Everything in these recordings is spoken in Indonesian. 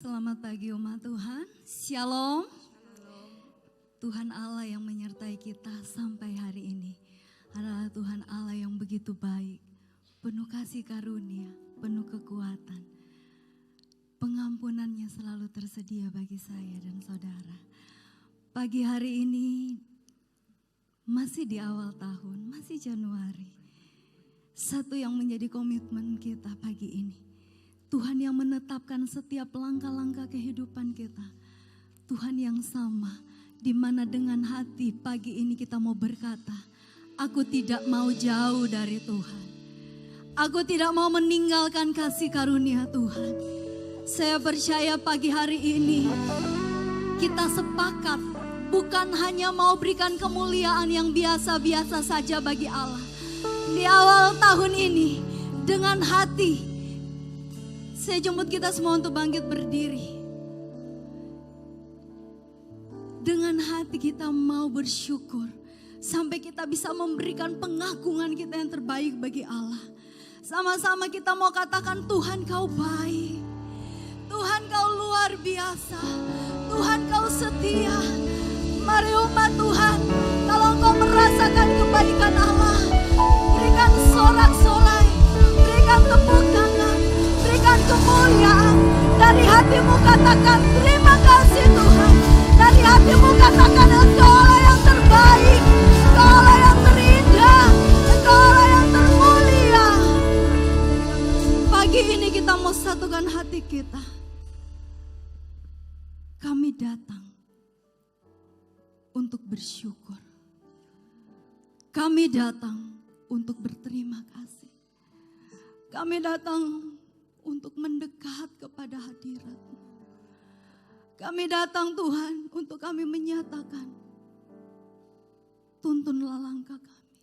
Selamat pagi umat Tuhan, Shalom. Tuhan Allah yang menyertai kita sampai hari ini adalah Tuhan Allah yang begitu baik, penuh kasih karunia, penuh kekuatan. Pengampunannya selalu tersedia bagi saya dan saudara. Pagi hari ini masih di awal tahun, masih Januari. Satu yang menjadi komitmen kita pagi ini, Tuhan yang menetapkan setiap langkah-langkah kehidupan kita. Tuhan yang sama, di mana dengan hati pagi ini kita mau berkata, aku tidak mau jauh dari Tuhan. Aku tidak mau meninggalkan kasih karunia Tuhan. Saya percaya pagi hari ini kita sepakat bukan hanya mau berikan kemuliaan yang biasa-biasa saja bagi Allah. Di awal tahun ini dengan hati, saya jemput kita semua untuk bangkit berdiri. Dengan hati kita mau bersyukur sampai kita bisa memberikan pengagungan kita yang terbaik bagi Allah. Sama-sama kita mau katakan, Tuhan kau baik, Tuhan kau luar biasa, Tuhan kau setia. Mari umat Tuhan, kalau kau merasakan kebaikan Allah, berikan sorak-sorai, berikan tepuk tangan, berikan kemuliaan. Dari hatimu katakan terima kasih Tuhan. Dari hatimu katakan Engkau Allah yang terbaik, Engkau Allah yang terindah, Engkau Allah yang termulia. Pagi ini kita mau satukan hati kita. Kami datang untuk bersyukur. Kami datang untuk berterima kasih. Kami datang untuk mendekat kepada hadirat-Mu. Kami datang Tuhan untuk kami menyatakan, tuntunlah langkah kami.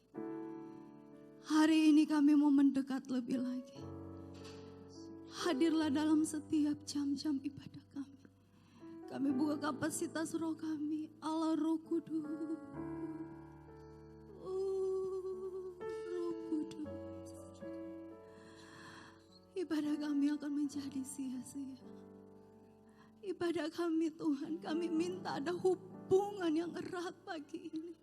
Hari ini kami mau mendekat lebih lagi. Hadirlah dalam setiap jam-jam ibadah kami. Kami buka kapasitas roh kami, Allah Roh Kudus. Roh Kudus. Ibadah kami akan menjadi sia-sia. Ibadah kami Tuhan, kami minta ada hubungan yang erat pagi ini.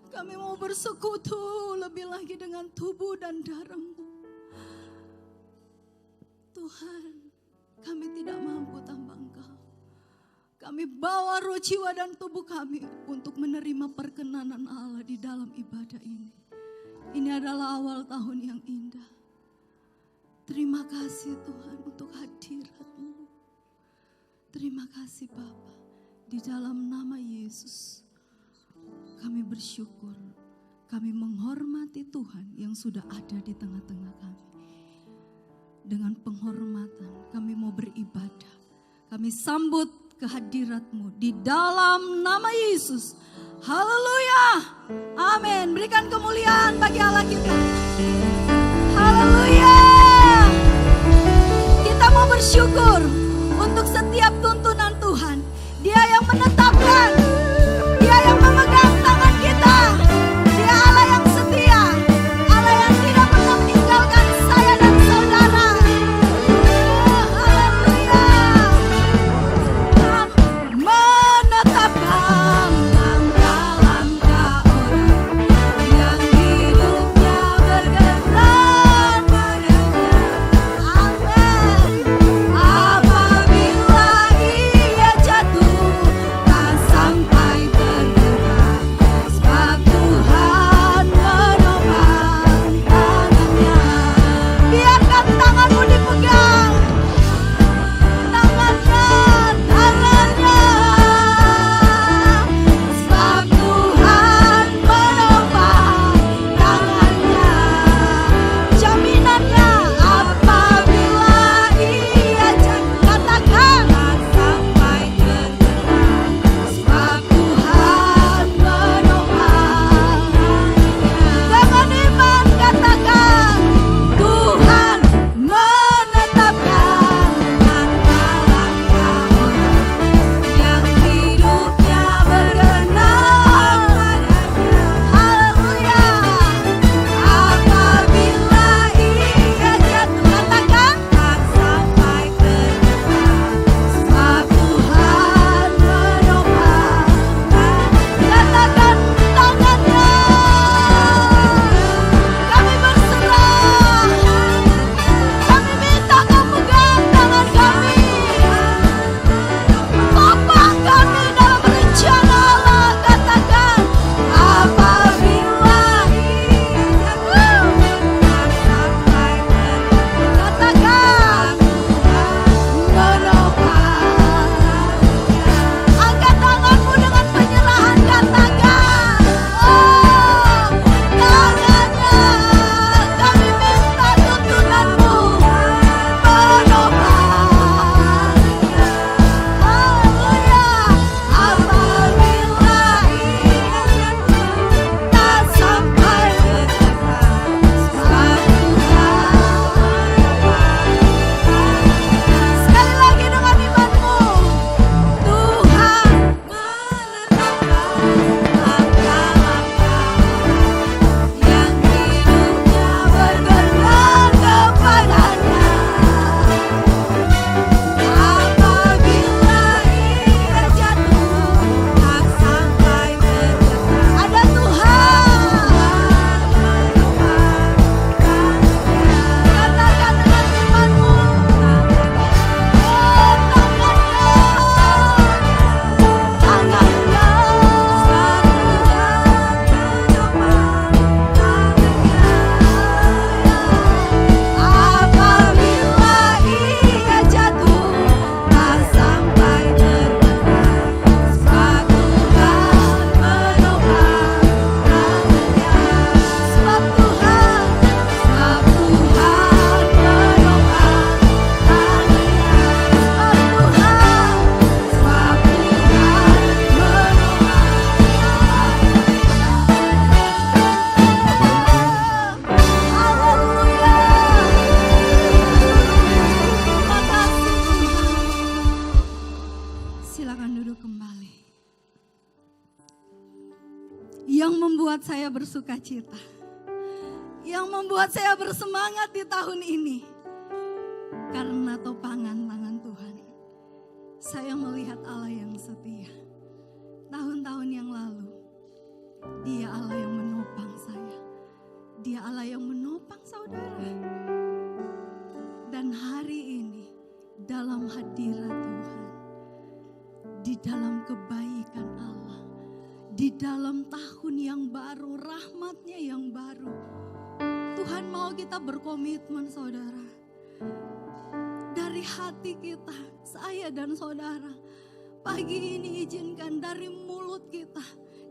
Kami mau bersekutu lebih lagi dengan tubuh dan darah-Mu. Tuhan, kami tidak mampu tanpa Engkau. Kami bawa roh, jiwa dan tubuh kami untuk menerima perkenanan Allah di dalam ibadah ini. Ini adalah awal tahun yang indah. Terima kasih Tuhan untuk hadirat-Mu. Terima kasih Bapa. Di dalam nama Yesus kami bersyukur. Kami menghormati Tuhan yang sudah ada di tengah-tengah kami. Dengan penghormatan kami mau beribadah. Kami sambut kehadirat-Mu di dalam nama Yesus. Haleluya. Amin. Berikan kemuliaan bagi Allah kita. Haleluya. Kita mau bersyukur untuk setiap tuntunan Tuhan. Dia yang menetapkan, Dia yang memegang tangan kita. Dia Allah yang setia, Allah yang tidak pernah meninggalkan saya dan saudara. Haleluya. Menetapkan langkah-langkah orang yang hidupnya bergerak padanya. Amin. Apa yang membuat saya bersuka cita, yang membuat saya bersemangat di tahun ini. Karena topangan tangan Tuhan, saya melihat Allah yang setia. Tahun-tahun yang lalu, Dia Allah yang menopang saya. Dia Allah yang menopang saudara. Dan hari ini, dalam hadirat Tuhan, di dalam kebaikan Allah, di dalam tahun yang baru, rahmat-Nya yang baru, Tuhan mau kita berkomitmen saudara. Dari hati kita, saya dan saudara, pagi ini izinkan dari mulut kita,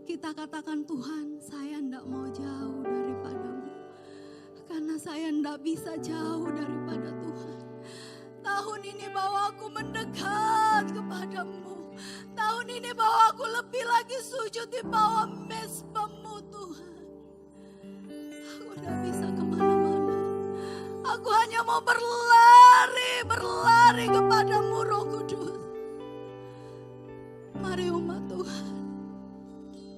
kita katakan, Tuhan, saya tidak mau jauh daripadamu. Karena saya tidak bisa jauh daripada Tuhan. Tahun ini bawa aku mendekat kepadamu. Tahun ini bawa aku lebih lagi sujud di bawah mesbah-Mu Tuhan. Aku tidak bisa kemana-mana. Aku hanya mau berlari kepadamu Roh Kudus. Mari umat Tuhan,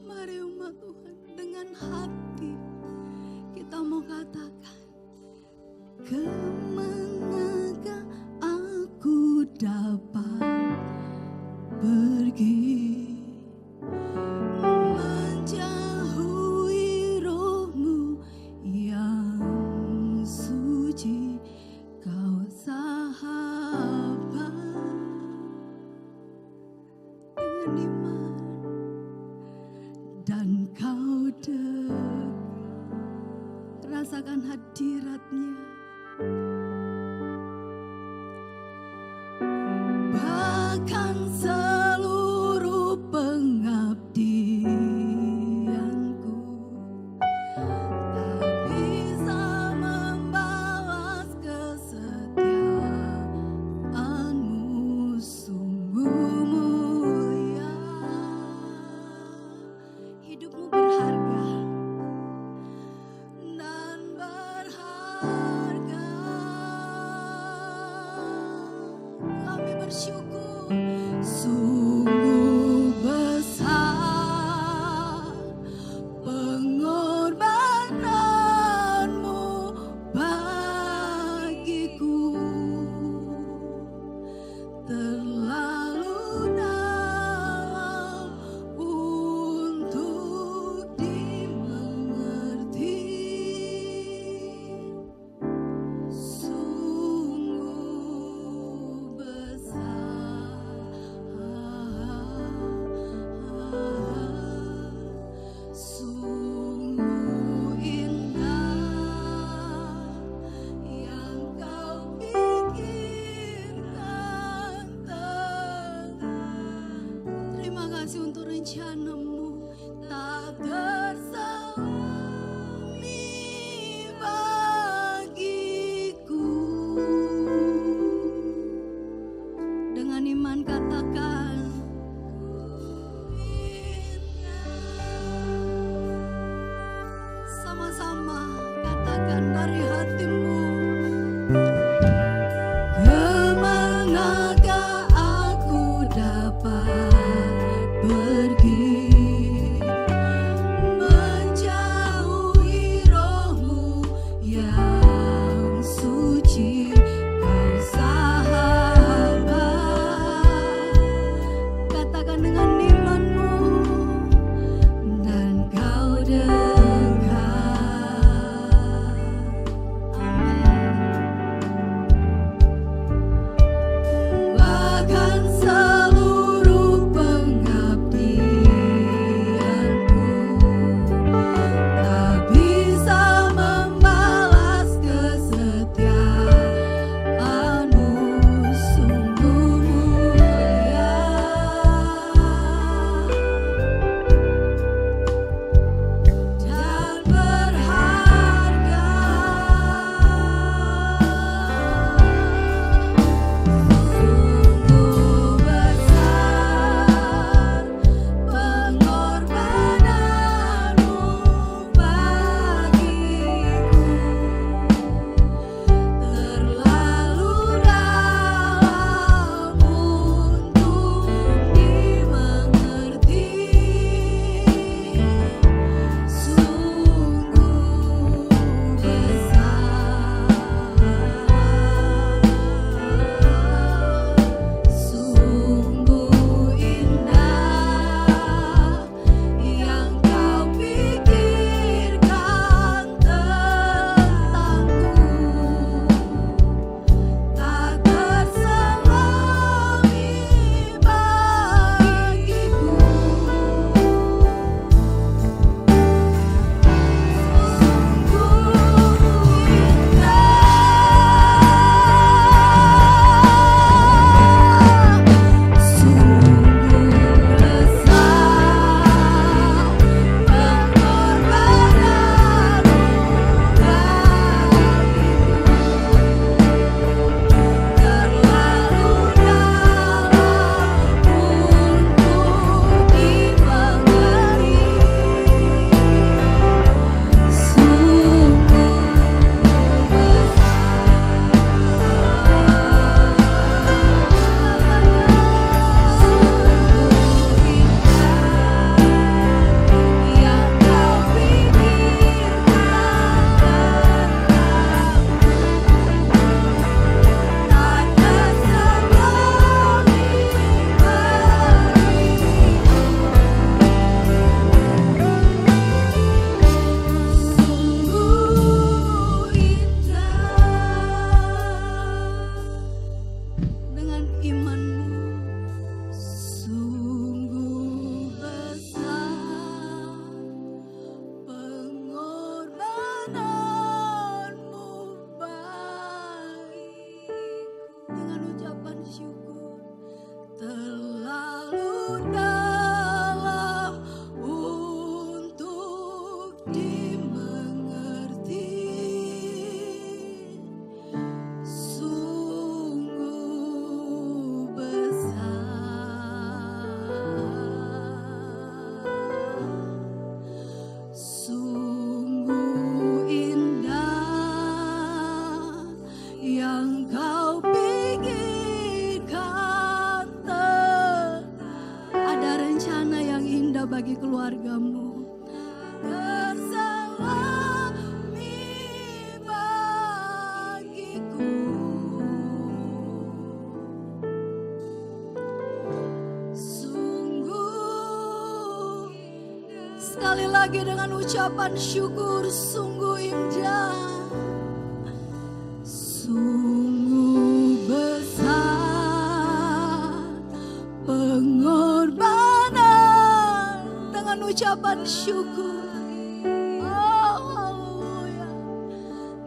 mari umat Tuhan, dengan hati kita mau katakan, kemanakah aku dapat pergi, menjauhi Roh-Mu yang suci, Kau sahabat dengan iman, dan Kau dekat. Rasakan hadirat-Nya. Bahkan seluruh pengabdianku tak bisa membalas kesetiaan-Mu, sungguh mulia. Hidupmu berharga dan berharga. Kami bersyukur, sungguh besar pengorbanan-Mu bagiku, terlalu dalam untuk dimengerti. Sungguh besar, sungguh indah yang Kau pikirkan tentang. Terima kasih untuk rencana-Mu tak terselami bagiku. Dengan iman katakan, sama-sama katakan dari hatimu, kemanakah aku dapat pergi, menjauhi Roh-Mu yang suci, Kau sahabat bagi keluargamu. Terselami bagiku. Sungguh, sekali lagi dengan ucapan syukur, sungguh indah. Sungguh besar pengorbanan, dengan ucapan syukur. Oh, haleluya.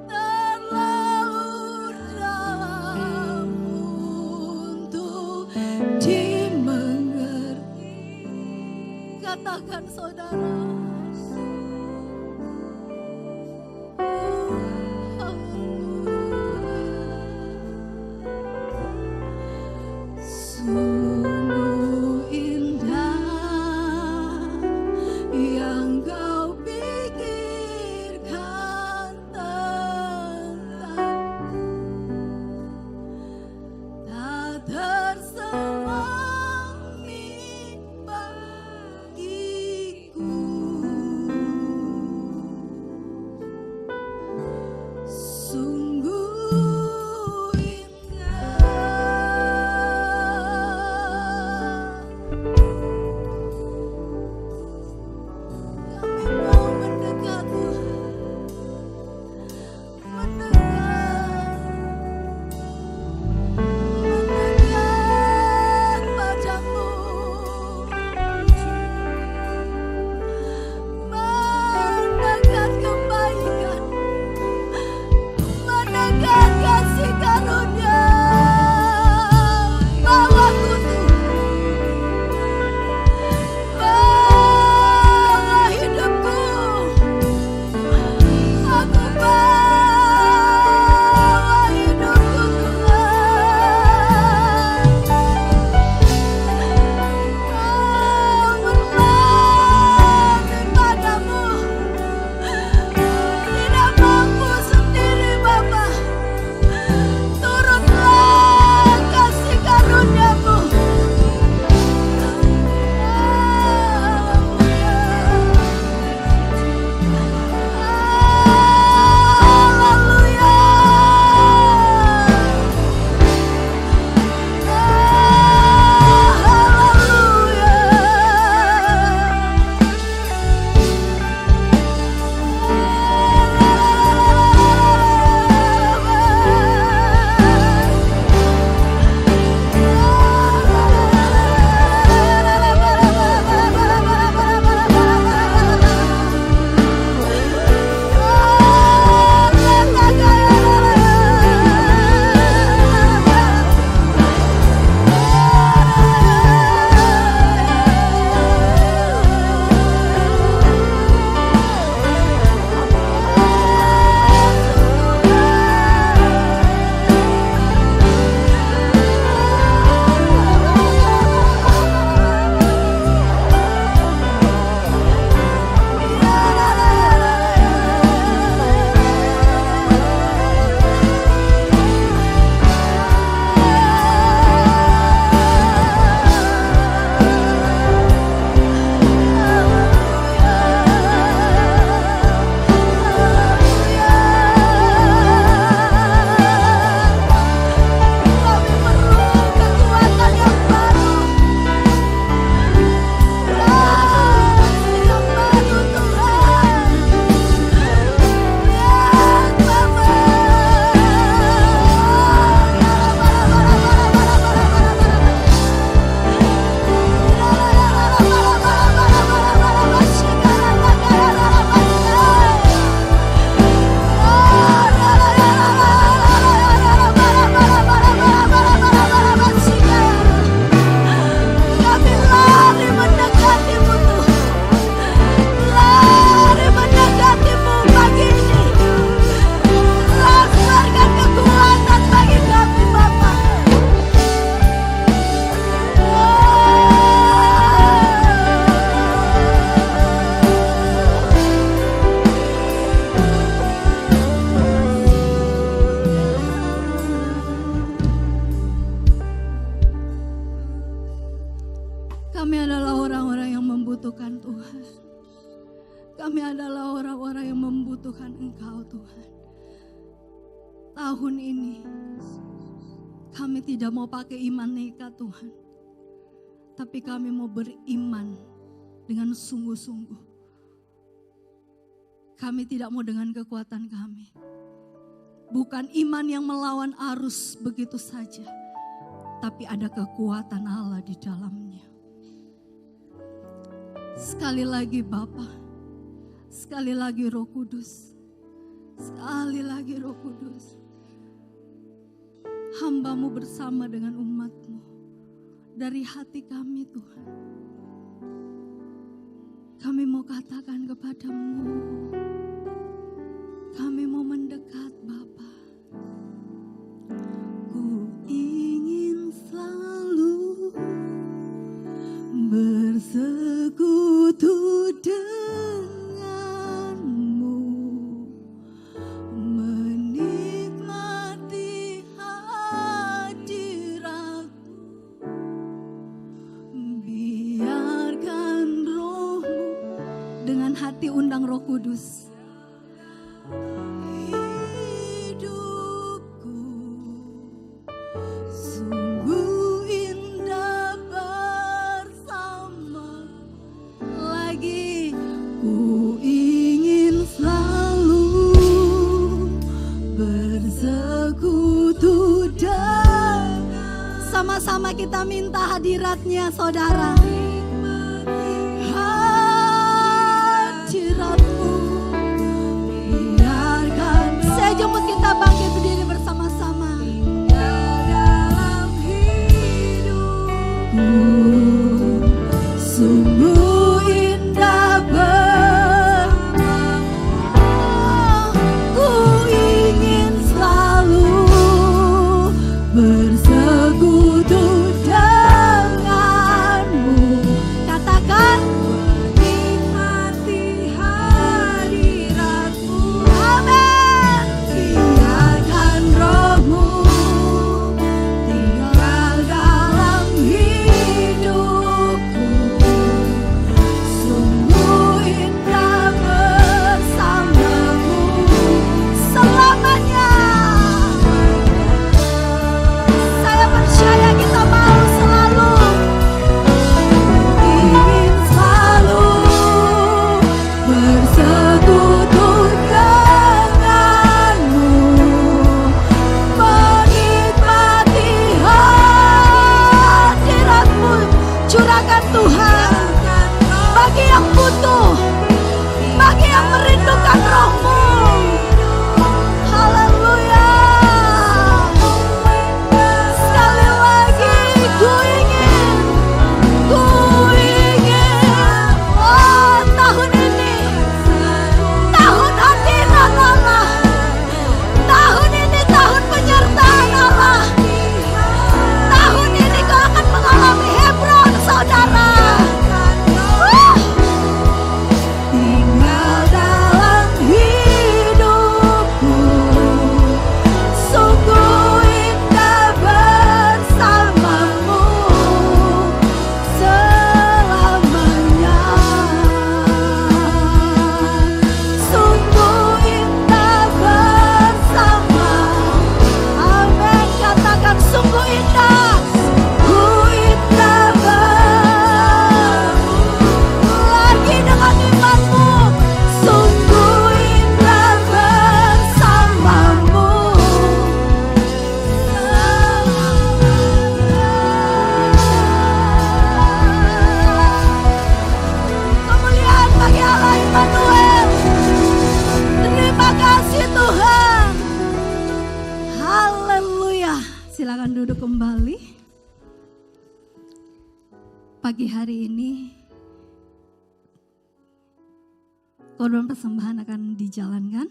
Terlalu dalam untuk dimengerti. Katakan saudara. Sungguh indah yang kau pikirkan tentangku, tak terselami bagiku. Kami adalah orang-orang yang membutuhkan Tuhan. Kami adalah orang-orang yang membutuhkan Engkau Tuhan. Tahun ini kami tidak mau pakai iman nekat Tuhan. Tapi kami mau beriman dengan sungguh-sungguh. Kami tidak mau dengan kekuatan kami. Bukan iman yang melawan arus begitu saja. Tapi ada kekuatan Allah di dalamnya. Sekali lagi Bapa, sekali lagi Roh Kudus, sekali lagi Roh Kudus. Hamba-Mu bersama dengan umat-Mu dari hati kami Tuhan. Kami mau katakan kepada-Mu, kami mau mendekat Bapa. Ku ingin selalu bersekutu denganmu, menikmati hadirat-Mu, biarkan Roh-Mu. Dengan hati undang Roh Kudus. Sama-sama kita minta hadirat-Nya saudara. Hadirat-Mu, biarkan saya jemput kita bangkit berdiri bersama-sama. Dalam hidupku sungguh indah bersamamu. Ku ingin selalu bersekutu denganmu. Katakan, menikmati hadirat-Mu. Amin. Biarkan Roh-Mu tinggal dalam hidupku. Sungguh indah bersamamu selamanya. Saya percaya kita mau selalu, ingin selalu bersekutu denganmu, menikmati hadirat-Mu. Curahkan Tuhan bagi yang butuh, bagi yang merindukan Roh-Mu. Haleluya. Sekali lagi ku ingin, oh tahun ini, tahun hadirat Allah. Tahun ini tahun penyertaan Allah. Tahun ini kau akan mengalami Hebron saudara. Tinggal dalam hidupku, sungguh indah bersamamu selamanya. Sungguh indah bersama. Amin. Katakan sungguh indah. Sungguh indah lagi dengan imanmu. Sungguh indah bersamamu kemuliaan bagi Allah Immanuel. Terima kasih Tuhan. Haleluya. Silakan duduk kembali. Pagi hari ini korban persembahan akan dijalankan.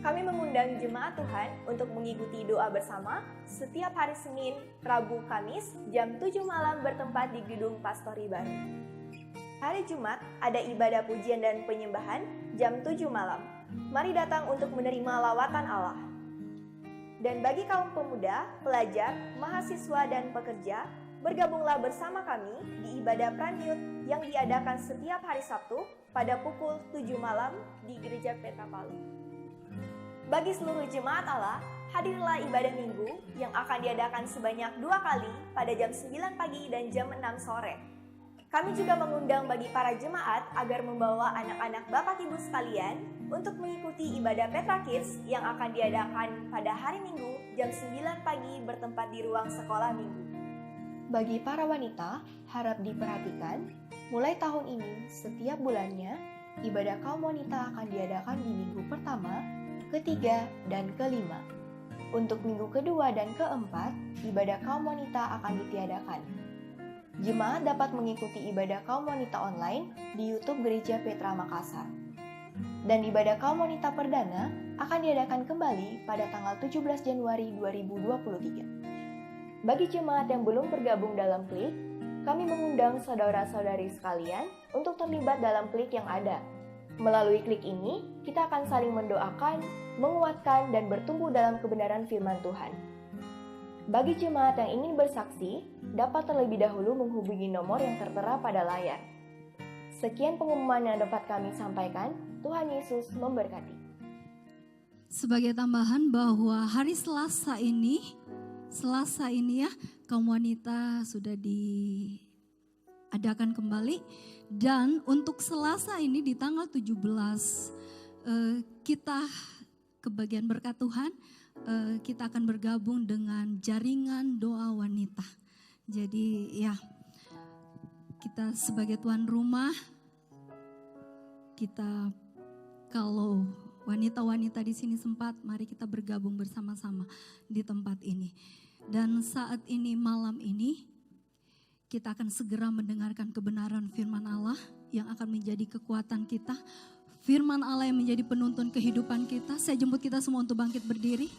Kami mengundang jemaat Tuhan untuk mengikuti doa bersama setiap hari Senin, Rabu, Kamis jam 7 malam bertempat di Gedung Pastori Baru. Hari Jumat ada ibadah pujian dan penyembahan jam 7 malam. mari datang untuk menerima lawatan Allah. Dan bagi kaum pemuda, pelajar, mahasiswa, dan pekerja, bergabunglah bersama kami di ibadah Pranyut yang diadakan setiap hari Sabtu pada pukul 7 malam di Gereja Petra Palu. Bagi seluruh jemaat Allah, hadirlah ibadah minggu yang akan diadakan sebanyak 2 kali pada jam 9 pagi dan jam 6 sore. Kami juga mengundang bagi para jemaat agar membawa anak-anak Bapak Ibu sekalian untuk mengikuti ibadah Petra Kids yang akan diadakan pada hari Minggu jam 9 pagi bertempat di ruang sekolah minggu. Bagi para wanita, harap diperhatikan, mulai tahun ini setiap bulannya, ibadah kaum wanita akan diadakan di minggu pertama, ketiga, dan kelima. Untuk minggu kedua dan keempat, ibadah kaum wanita akan ditiadakan. Jemaat dapat mengikuti ibadah kaum wanita online di YouTube Gereja Petra Makassar. Dan ibadah kaum wanita perdana akan diadakan kembali pada tanggal 17 Januari 2023. Bagi jemaat yang belum bergabung dalam klik, kami mengundang saudara-saudari sekalian untuk terlibat dalam klik yang ada. Melalui klik ini, kita akan saling mendoakan, menguatkan, dan bertumbuh dalam kebenaran firman Tuhan. Bagi jemaat yang ingin bersaksi, dapat terlebih dahulu menghubungi nomor yang tertera pada layar. Sekian pengumuman yang dapat kami sampaikan. Tuhan Yesus memberkati. Sebagai tambahan bahwa hari Selasa ini ya, kaum wanita sudah diadakan kembali. Dan untuk Selasa ini di tanggal 17, kita kebagian berkat Tuhan, kita akan bergabung dengan jaringan doa wanita. Jadi ya, kita sebagai tuan rumah, kita kalau wanita-wanita di sini sempat, mari kita bergabung bersama-sama di tempat ini. Dan saat ini, malam ini, kita akan segera mendengarkan kebenaran firman Allah yang akan menjadi kekuatan kita. Firman Allah yang menjadi penuntun kehidupan kita. Saya jemput kita semua untuk bangkit berdiri.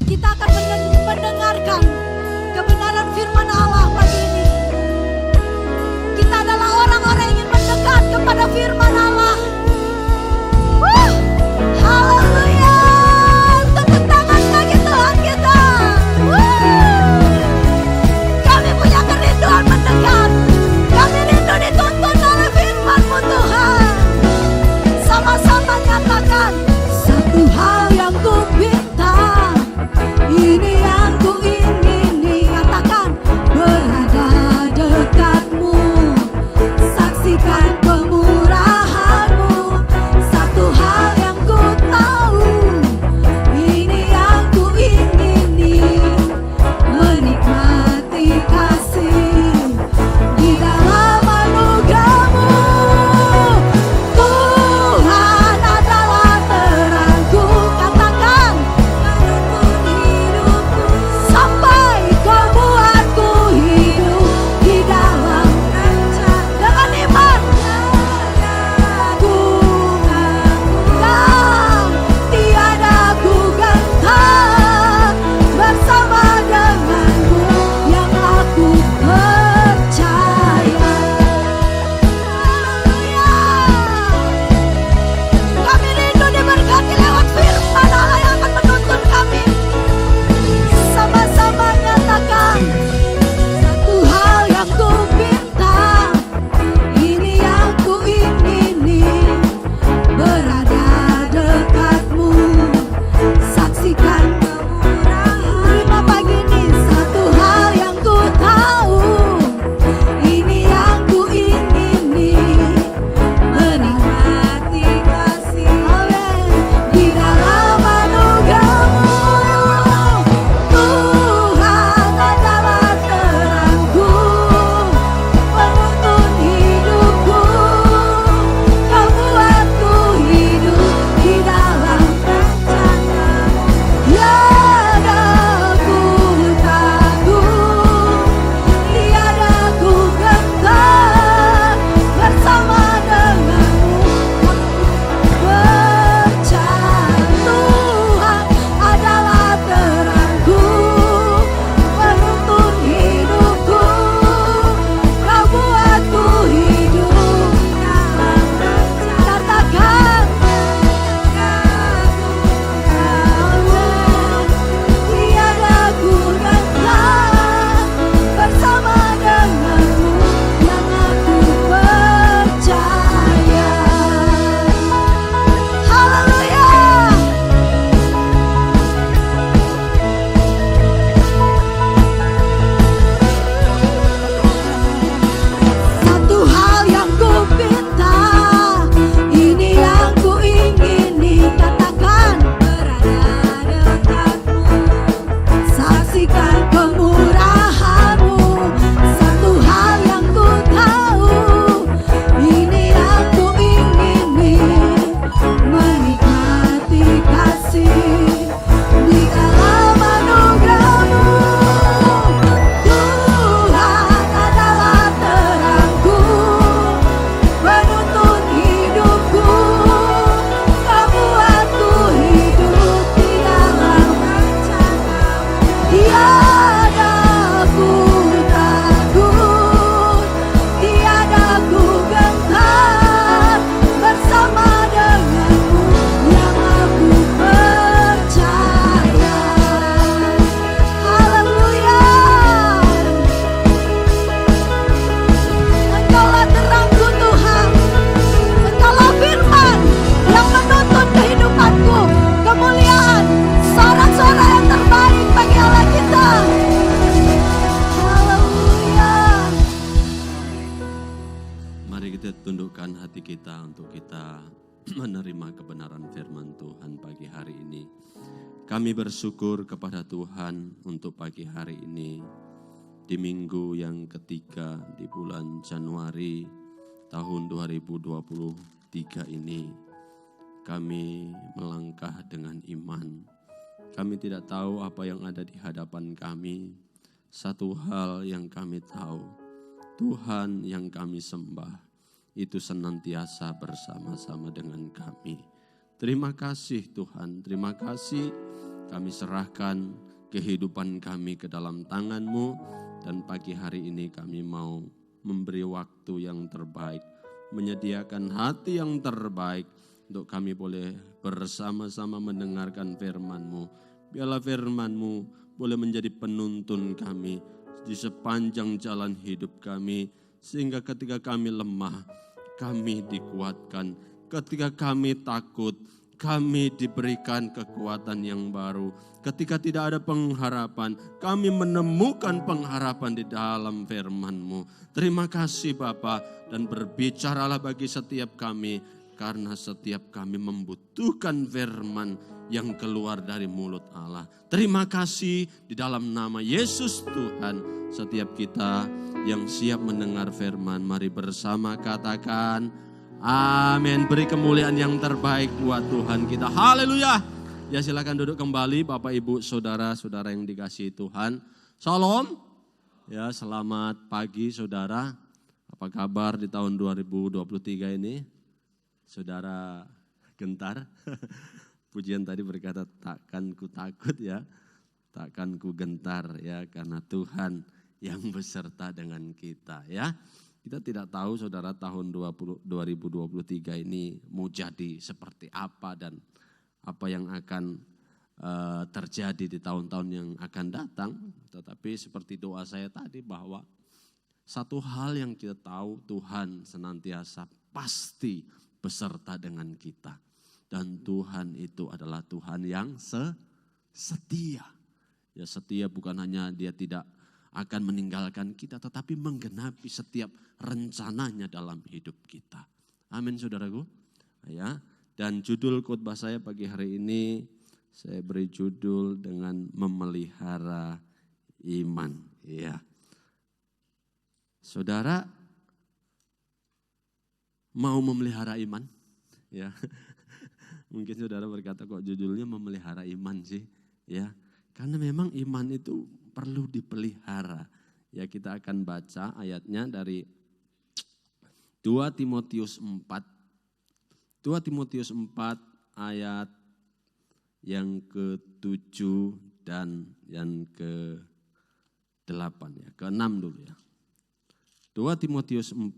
Kita akan mendengarkan kebenaran firman Allah pagi ini. Kita adalah orang-orang yang ingin mendekat kepada firman Allah. Haleluya. Tepuk tangan bagi Tuhan kita. Kami punya kerinduan mendekat. Kami rindu dituntun oleh firman-Mu Tuhan. Sama-sama nyatakan, satu hal yang ku minta, ini yang ku ingini. Katakan, berada dekatmu, saksikan kemurahan-Mu. Satu hal yang ku tahu, ini yang ku ingini, menikmati kasih di dalam anugerah-Mu. Tuhan adalah terangku, Kami bersyukur kepada Tuhan untuk pagi hari ini, di minggu yang ketiga di bulan Januari tahun 2023 ini. Kami melangkah dengan iman. Kami tidak tahu apa yang ada di hadapan kami. Satu hal yang kami tahu, Tuhan yang kami sembah itu senantiasa bersama-sama dengan kami. Terima kasih Tuhan, terima kasih. Kami serahkan kehidupan kami ke dalam tangan-Mu, dan pagi hari ini kami mau memberi waktu yang terbaik, menyediakan hati yang terbaik untuk kami boleh bersama-sama mendengarkan firman-Mu. Biarlah firman-Mu boleh menjadi penuntun kami di sepanjang jalan hidup kami, sehingga ketika kami lemah, kami dikuatkan. Ketika kami takut, kami diberikan kekuatan yang baru. Ketika tidak ada pengharapan, kami menemukan pengharapan di dalam firman-Mu. Terima kasih Bapa, dan berbicaralah bagi setiap kami, karena setiap kami membutuhkan firman yang keluar dari mulut Allah. Terima kasih di dalam nama Yesus Tuhan. Setiap kita yang siap mendengar firman, mari bersama katakan amin. Beri kemuliaan yang terbaik buat Tuhan kita. Haleluya. Ya, silakan duduk kembali Bapak Ibu saudara-saudara yang dikasihi Tuhan. Shalom. Ya, selamat pagi saudara. Apa kabar di tahun 2023 ini? Saudara gentar. Pujian tadi berkata takkan ku takut ya. Takkan ku gentar ya, karena Tuhan yang beserta dengan kita ya. Kita tidak tahu saudara tahun 2023 ini mau jadi seperti apa dan apa yang akan terjadi di tahun-tahun yang akan datang. Tetapi seperti doa saya tadi, bahwa satu hal yang kita tahu, Tuhan senantiasa pasti beserta dengan kita. Dan Tuhan itu adalah Tuhan yang setia. Ya, setia bukan hanya Dia tidak akan meninggalkan kita, tetapi menggenapi setiap rencananya dalam hidup kita. Amin saudaraku. Ya, dan judul khotbah saya pagi hari ini, saya beri judul dengan memelihara iman. Ya, saudara mau memelihara iman? Ya, mungkin saudara berkata, kok judulnya memelihara iman sih? Ya, karena memang iman itu perlu dipelihara. Ya, kita akan baca ayatnya dari 2 Timotius 4. 2 Timotius 4 ayat yang ke-7 dan yang ke-8 ya. Ke-6 dulu ya. 2 Timotius 4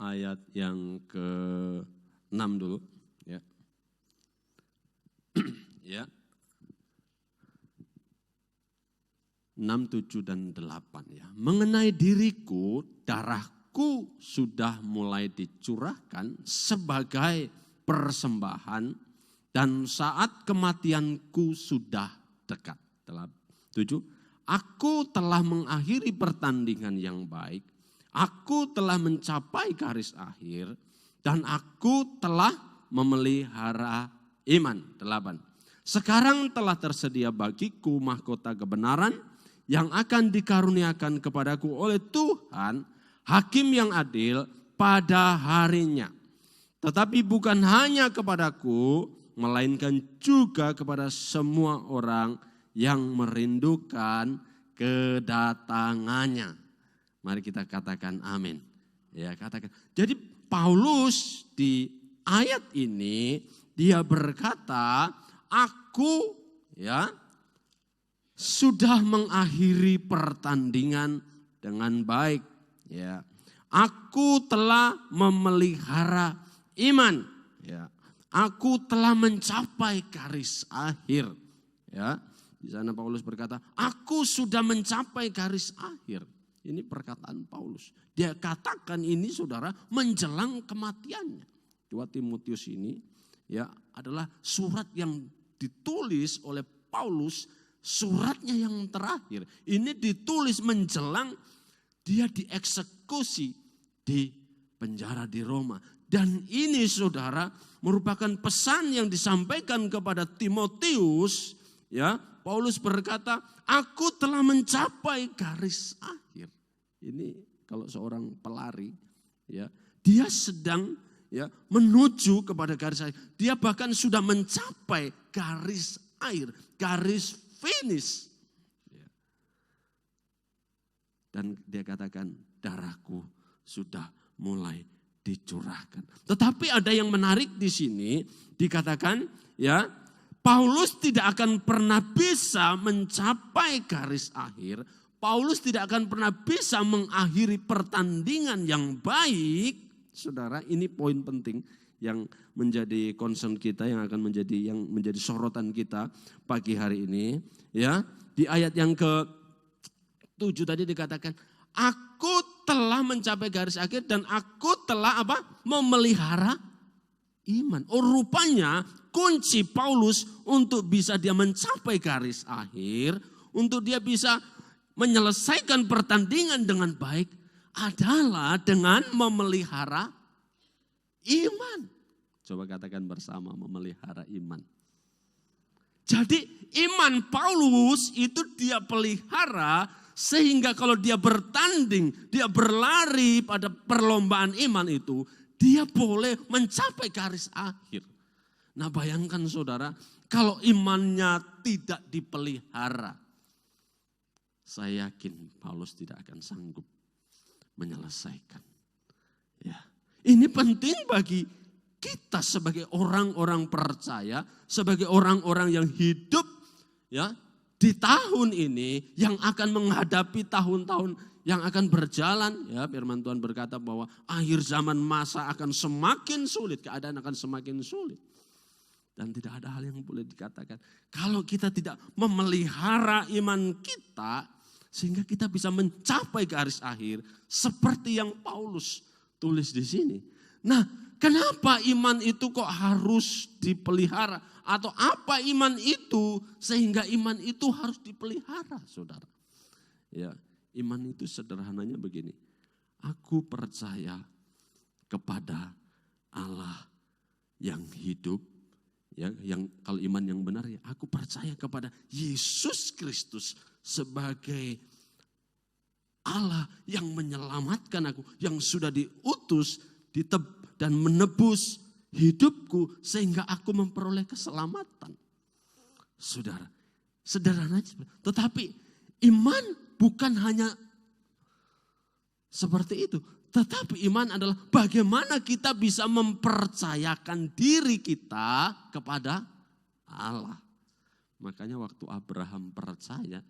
ayat yang ke-6 dulu ya. Ya. 6, 7, dan 8 ya. Mengenai diriku, darahku sudah mulai dicurahkan sebagai persembahan dan saat kematianku sudah dekat. 7. Aku telah mengakhiri pertandingan yang baik. Aku telah mencapai garis akhir dan aku telah memelihara iman. 8. Sekarang telah tersedia bagiku mahkota kebenaran yang akan dikaruniakan kepadaku oleh Tuhan, hakim yang adil pada harinya. Tetapi bukan hanya kepadaku, melainkan juga kepada semua orang yang merindukan kedatangannya. Mari kita katakan amin. Ya, katakan. Jadi Paulus di ayat ini dia berkata, aku ya sudah mengakhiri pertandingan dengan baik. Ya, aku telah memelihara iman. Ya, aku telah mencapai garis akhir. Ya, di sana Paulus berkata, aku sudah mencapai garis akhir. Ini perkataan Paulus. Dia katakan ini saudara menjelang kematiannya. 2 Timotius ini ya adalah surat yang ditulis oleh Paulus. Suratnya yang terakhir, ini ditulis menjelang dia dieksekusi di penjara di Roma. Dan ini saudara merupakan pesan yang disampaikan kepada Timotius ya, Paulus berkata, aku telah mencapai garis akhir. Ini kalau seorang pelari, ya, dia sedang ya menuju kepada garis akhir. Dia bahkan sudah mencapai garis akhir, garis finish. Ya. Dan dia katakan, darahku sudah mulai dicurahkan. Tetapi ada yang menarik di sini, dikatakan ya, Paulus tidak akan pernah bisa mencapai garis akhir. Paulus tidak akan pernah bisa mengakhiri pertandingan yang baik. Saudara, ini poin penting yang menjadi concern kita, yang akan menjadi sorotan kita pagi hari ini. Ya, di ayat yang ke-7 tadi dikatakan, aku telah mencapai garis akhir dan aku telah memelihara iman. Oh, rupanya kunci Paulus untuk bisa dia mencapai garis akhir, untuk dia bisa menyelesaikan pertandingan dengan baik adalah dengan memelihara iman. Coba katakan bersama, memelihara iman. Jadi iman Paulus itu dia pelihara sehingga kalau dia bertanding, dia berlari pada perlombaan iman itu, dia boleh mencapai garis akhir. Nah, bayangkan saudara, kalau imannya tidak dipelihara, saya yakin Paulus tidak akan sanggup menyelesaikan. Ya, ini penting bagi kita sebagai orang-orang percaya, sebagai orang-orang yang hidup ya di tahun ini, yang akan menghadapi tahun-tahun yang akan berjalan. Ya, firman Tuhan berkata bahwa akhir zaman masa akan semakin sulit, keadaan akan semakin sulit. Dan tidak ada hal yang boleh dikatakan. Kalau kita tidak memelihara iman kita, sehingga kita bisa mencapai garis akhir. Seperti yang Paulus tulis di sini. Nah, kenapa iman itu kok harus dipelihara? Atau apa iman itu sehingga iman itu harus dipelihara, saudara? Ya, iman itu sederhananya begini. Aku percaya kepada Allah yang hidup. Ya, yang kalau iman yang benar ya, aku percaya kepada Yesus Kristus sebagai Allah yang menyelamatkan aku, yang sudah diutus dan menebus hidupku sehingga aku memperoleh keselamatan. Saudara, sederhana aja. Tetapi iman bukan hanya seperti itu. Tetapi iman adalah bagaimana kita bisa mempercayakan diri kita kepada Allah. Makanya waktu Abraham percaya,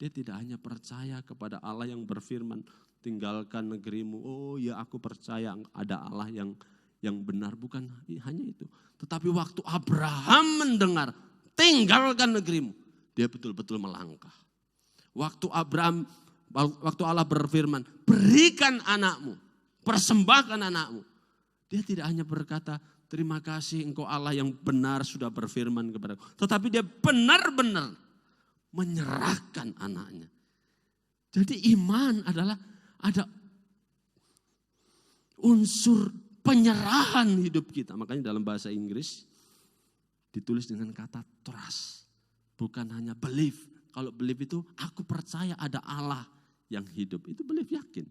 dia tidak hanya percaya kepada Allah yang berfirman, tinggalkan negerimu. Oh ya, aku percaya ada Allah yang benar. Bukan hanya itu. Tetapi waktu Abraham mendengar, tinggalkan negerimu, dia betul-betul melangkah. Waktu Allah berfirman, berikan anakmu, persembahkan anakmu. Dia tidak hanya berkata, terima kasih engkau Allah yang benar sudah berfirman kepadaku. Tetapi dia benar-benar menyerahkan anaknya. Jadi iman adalah ada unsur penyerahan hidup kita. Makanya dalam bahasa Inggris ditulis dengan kata trust. Bukan hanya believe. Kalau believe itu aku percaya ada Allah yang hidup, itu believe, yakin.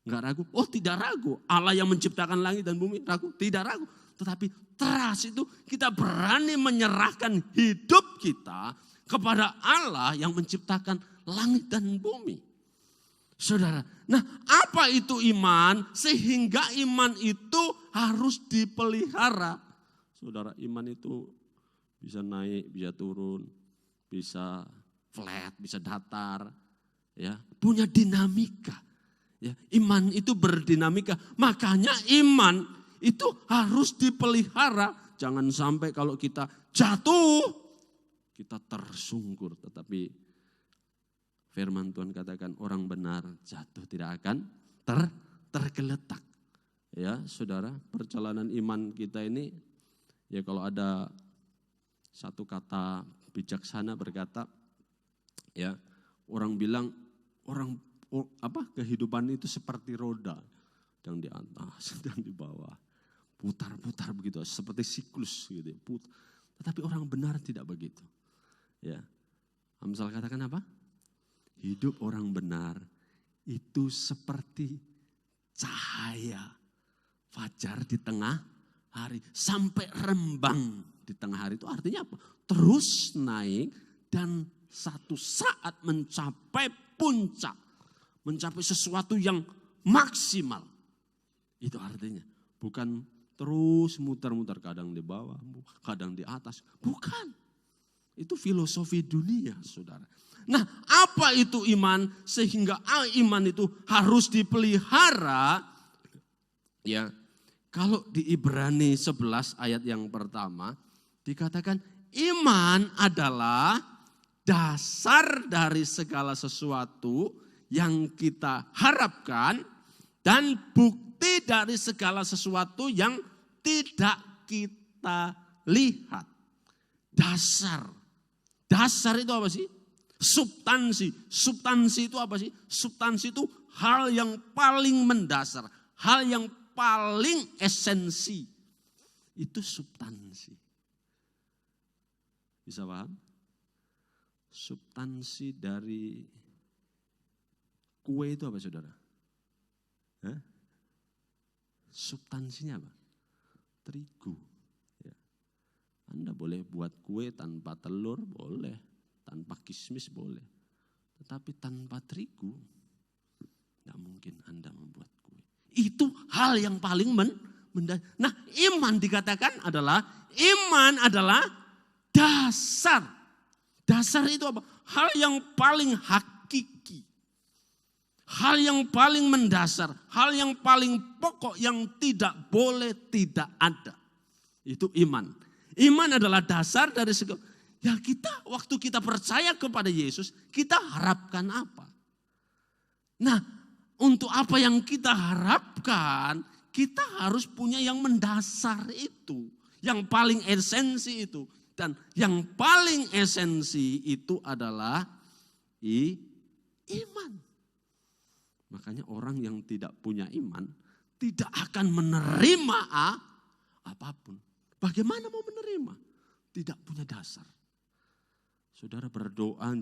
Enggak ragu, oh tidak ragu. Allah yang menciptakan langit dan bumi, ragu? Tidak ragu. Tetapi trust itu kita berani menyerahkan hidup kita kepada Allah yang menciptakan langit dan bumi. Saudara, nah apa itu iman? Sehingga iman itu harus dipelihara. Saudara, iman itu bisa naik, bisa turun, bisa flat, bisa datar. Ya, punya dinamika. Ya, iman itu berdinamika. Makanya iman itu harus dipelihara. Jangan sampai kalau kita jatuh, kita tersungkur. Tetapi firman Tuhan katakan orang benar jatuh tidak akan tergeletak. Ya, saudara, perjalanan iman kita ini, ya kalau ada satu kata bijaksana berkata, ya orang bilang, kehidupan itu seperti roda, sedang di atas, sedang di bawah, putar-putar begitu, seperti siklus gitu. Tetapi orang benar tidak begitu. Ya. Amsal katakan apa? Hidup orang benar itu seperti cahaya fajar di tengah hari. Sampai rembang di tengah hari itu artinya apa? Terus naik dan satu saat mencapai puncak. Mencapai sesuatu yang maksimal. Itu artinya. Bukan terus muter-muter, kadang di bawah, kadang di atas. Bukan. Itu filosofi dunia, saudara. Nah, apa itu iman? Sehingga iman itu harus dipelihara. Ya, kalau di Ibrani 11 ayat yang pertama dikatakan iman adalah dasar dari segala sesuatu yang kita harapkan dan bukti dari segala sesuatu yang tidak kita lihat. Dasar. Dasar itu apa sih? Substansi. Substansi itu apa sih? Substansi itu hal yang paling mendasar. Hal yang paling esensi. Itu substansi. Bisa paham? Substansi dari kue itu apa, saudara? Hah? Substansinya apa? Terigu. Ya. Anda boleh buat kue tanpa telur, boleh. Tanpa kismis, boleh. Tetapi tanpa terigu, tidak mungkin Anda membuat kue. Itu hal yang paling mendasar. Nah, iman dikatakan adalah, iman adalah dasar. Dasar itu apa? Hal yang paling hakiki. Hal yang paling mendasar, hal yang paling pokok yang tidak boleh tidak ada. Itu iman. Iman adalah dasar dari segala. Ya kita, waktu kita percaya kepada Yesus, kita harapkan apa? Nah, untuk apa yang kita harapkan, kita harus punya yang mendasar itu. Yang paling esensi itu. Dan yang paling esensi itu adalah iman. Makanya orang yang tidak punya iman tidak akan menerima apapun. Bagaimana mau menerima? Tidak punya dasar. Saudara berdoa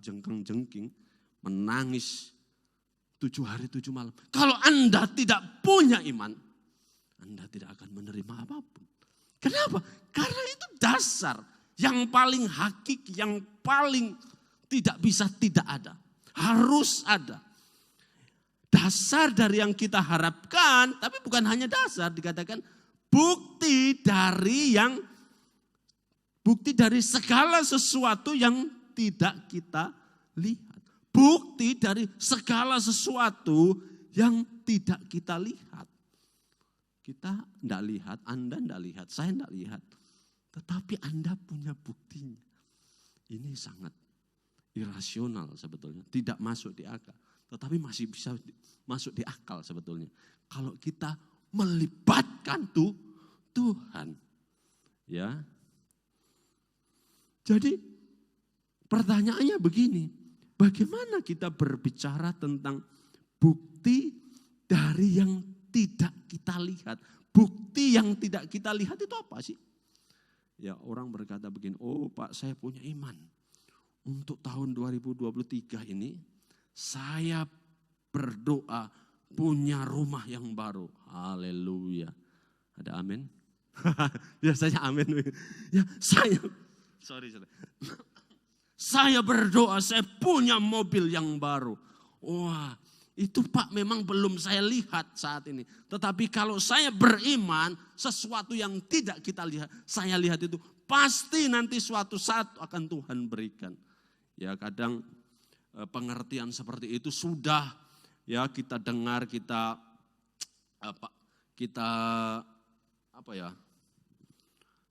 jengking-jengking, menangis 7 hari 7 malam. Kalau Anda tidak punya iman, Anda tidak akan menerima apapun. Kenapa? Karena itu dasar yang paling hakiki, yang paling tidak bisa tidak ada. Harus ada. Dasar dari yang kita harapkan, tapi bukan hanya dasar, dikatakan bukti dari segala sesuatu yang tidak kita lihat. Bukti dari segala sesuatu yang tidak kita lihat. Kita tidak lihat, Anda tidak lihat, saya tidak lihat. Tetapi Anda punya buktinya. Ini sangat irasional sebetulnya, tidak masuk di akal. Tetapi masih bisa masuk di akal sebetulnya. Kalau kita melibatkan Tuhan. Ya. Jadi pertanyaannya begini. Bagaimana kita berbicara tentang bukti dari yang tidak kita lihat? Bukti yang tidak kita lihat itu apa sih? Ya, orang berkata begini, oh Pak, saya punya iman. Untuk tahun 2023 ini saya berdoa punya rumah yang baru. Haleluya. Ada amin? Biasanya amin. Ya, saya berdoa saya punya mobil yang baru. Wah, itu Pak memang belum saya lihat saat ini. Tetapi kalau saya beriman, sesuatu yang tidak kita lihat, saya lihat itu pasti nanti suatu saat akan Tuhan berikan. Ya, kadang pengertian seperti itu sudah ya kita dengar, kita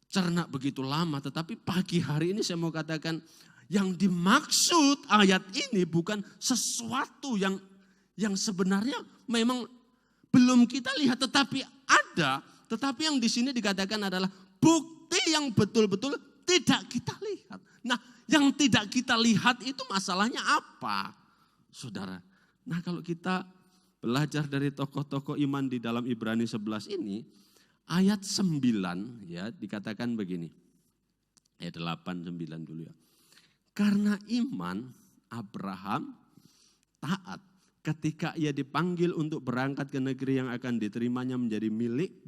cerna begitu lama. Tetapi pagi hari ini saya mau katakan yang dimaksud ayat ini bukan sesuatu yang sebenarnya memang belum kita lihat tetapi ada. Tetapi yang di sini dikatakan adalah bukti yang betul-betul tidak kita lihat. Nah, yang tidak kita lihat itu masalahnya apa, saudara? Nah, kalau kita belajar dari tokoh-tokoh iman di dalam Ibrani 11 ini, ayat 9 ya dikatakan begini. Ayat 8, 9 dulu ya. Karena iman Abraham taat ketika ia dipanggil untuk berangkat ke negeri yang akan diterimanya menjadi milik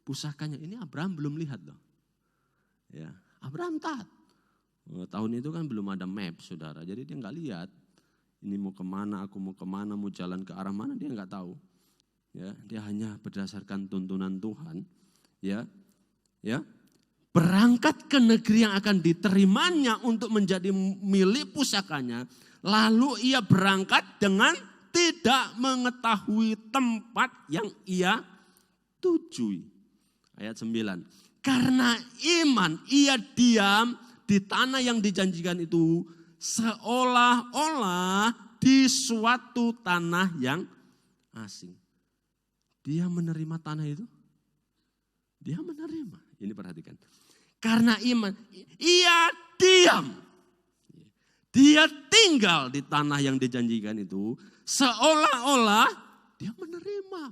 pusakanya. Ini Abraham belum lihat loh. Ya, Abraham taat. Tahun itu kan belum ada map, saudara. Jadi dia nggak lihat. Ini mau kemana, aku mau kemana, mau jalan ke arah mana, dia nggak tahu. Ya, dia hanya berdasarkan tuntunan Tuhan. Ya, berangkat ke negeri yang akan diterimanya untuk menjadi milik pusakanya. Lalu ia berangkat dengan tidak mengetahui tempat yang ia tujui. Ayat 9. Karena iman ia diam di tanah yang dijanjikan itu seolah-olah di suatu tanah yang asing. Dia menerima tanah itu? Dia menerima. Ini perhatikan. Karena iman ia diam. Dia tinggal di tanah yang dijanjikan itu seolah-olah dia menerima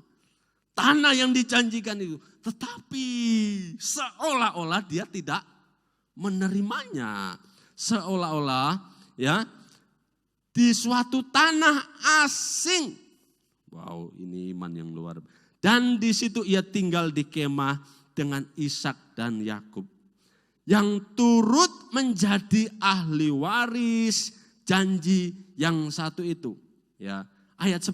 tanah yang dijanjikan itu. Tetapi seolah-olah dia tidak menerimanya. Seolah-olah ya di suatu tanah asing. Wow, ini iman yang luar biasa. Dan di situ ia tinggal di kemah dengan Ishak dan Yakub yang turut menjadi ahli waris janji yang satu itu. Ya, ayat 10.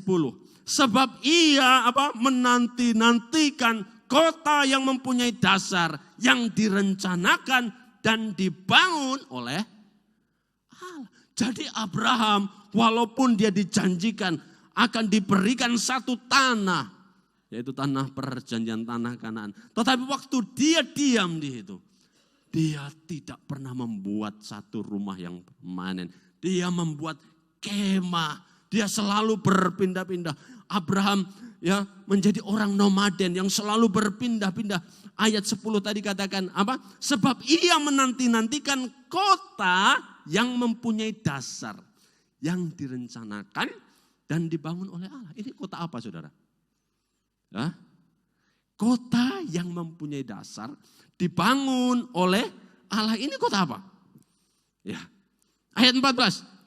Sebab ia menanti-nantikan kota yang mempunyai dasar yang direncanakan dan dibangun oleh Allah. Jadi Abraham walaupun dia dijanjikan akan diberikan satu tanah, yaitu tanah perjanjian, tanah Kanaan. Tetapi waktu dia diam di situ, dia tidak pernah membuat satu rumah yang permanen. Dia membuat kemah. Dia selalu berpindah-pindah. Abraham ya menjadi orang nomaden yang selalu berpindah-pindah. Ayat 10 tadi katakan apa? Sebab ia menanti-nantikan kota yang mempunyai dasar, yang direncanakan dan dibangun oleh Allah. Ini kota apa, saudara? Ya? Kota yang mempunyai dasar, dibangun oleh Allah. Ini kota apa? Ya. Ayat 14.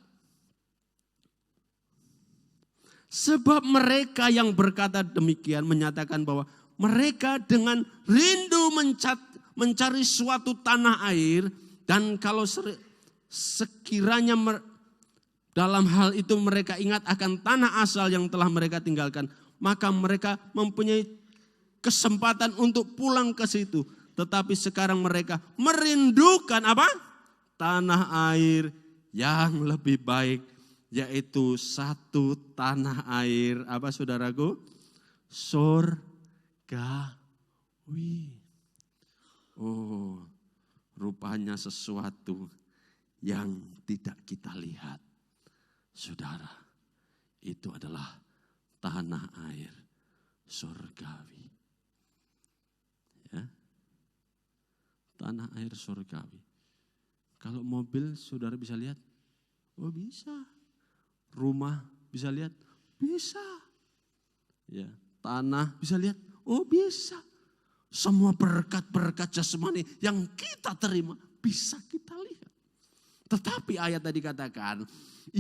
Sebab mereka yang berkata demikian menyatakan bahwa mereka dengan rindu mencari suatu tanah air, dan kalau sekiranya dalam hal itu mereka ingat akan tanah asal yang telah mereka tinggalkan, maka mereka mempunyai kesempatan untuk pulang ke situ. Tetapi sekarang mereka merindukan apa? Tanah air yang lebih baik, yaitu satu tanah air, apa saudaraku? Surgawi. Oh, rupanya sesuatu yang tidak kita lihat. Saudara, itu adalah tanah air surgawi. Ya. Tanah air surgawi. Kalau mobil saudara bisa lihat? Oh bisa. Rumah bisa lihat? Bisa. Ya, tanah bisa lihat? Oh bisa. Semua berkat-berkat jasmani yang kita terima bisa kita lihat. Tetapi ayat tadi katakan,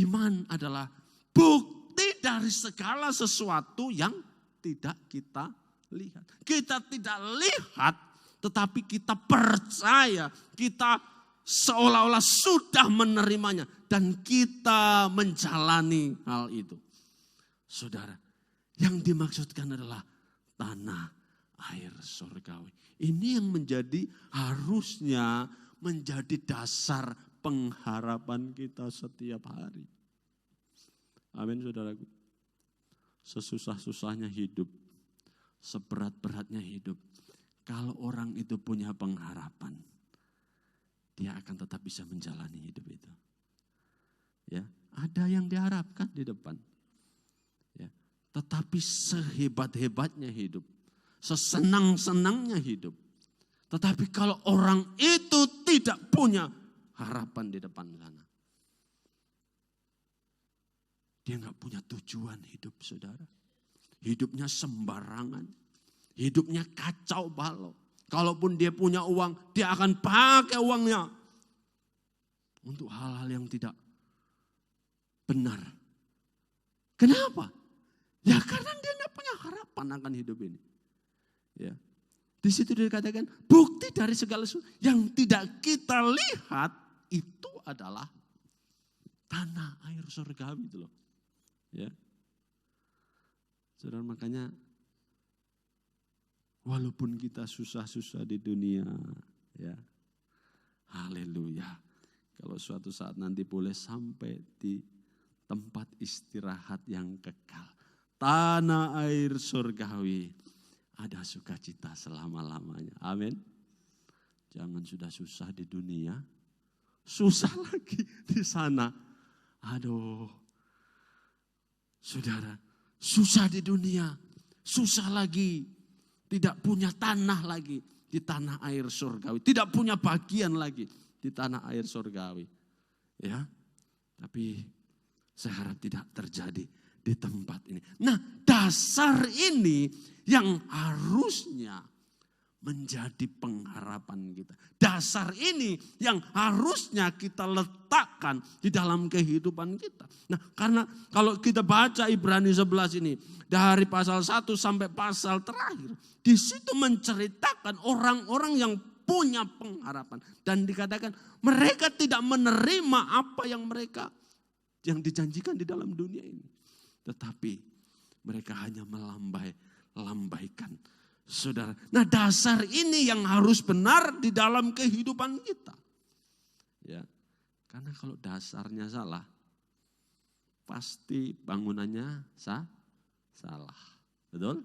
iman adalah bukti dari segala sesuatu yang tidak kita lihat. Kita tidak lihat, tetapi kita percaya, kita seolah-olah sudah menerimanya. Dan kita menjalani hal itu. Saudara, yang dimaksudkan adalah tanah air surgawi. Ini yang harusnya menjadi dasar pengharapan kita setiap hari. Amin, saudaraku. Sesusah-susahnya hidup, seberat-beratnya hidup, kalau orang itu punya pengharapan, dia akan tetap bisa menjalani hidup itu. Ya, ada yang diharapkan di depan. Ya, tetapi sehebat-hebatnya hidup, sesenang-senangnya hidup, tetapi kalau orang itu tidak punya harapan di depan sana, dia nggak punya tujuan hidup, saudara. Hidupnya sembarangan, hidupnya kacau balau. Kalaupun dia punya uang, dia akan pakai uangnya untuk hal-hal yang tidak benar. Kenapa? Ya karena dia tidak punya harapan akan hidup ini. Ya. Di situ dikatakan bukti dari segala sesuatu yang tidak kita lihat itu adalah tanah air surgawi itu loh. Ya. Saudara, makanya walaupun kita susah-susah di dunia, ya, haleluya. Kalau suatu saat nanti boleh sampai di tempat istirahat yang kekal, tanah air surgawi, ada sukacita selama-lamanya. Amin. Jangan sudah susah di dunia, susah lagi di sana. Aduh, saudara, susah di dunia, susah lagi, tidak punya tanah lagi di tanah air surgawi, tidak punya bagian lagi di tanah air surgawi. Ya, tapi saya harap tidak terjadi di tempat ini. Nah, dasar ini yang harusnya menjadi pengharapan kita. Dasar ini yang harusnya kita letakkan di dalam kehidupan kita. Nah, karena kalau kita baca Ibrani 11 ini dari pasal 1 sampai pasal terakhir, di situ menceritakan orang-orang yang punya pengharapan dan dikatakan mereka tidak menerima apa yang dijanjikan di dalam dunia ini. Tetapi mereka hanya melambaikan, saudara. Nah, dasar ini yang harus benar di dalam kehidupan kita. Ya, karena kalau dasarnya salah, pasti bangunannya salah. Betul?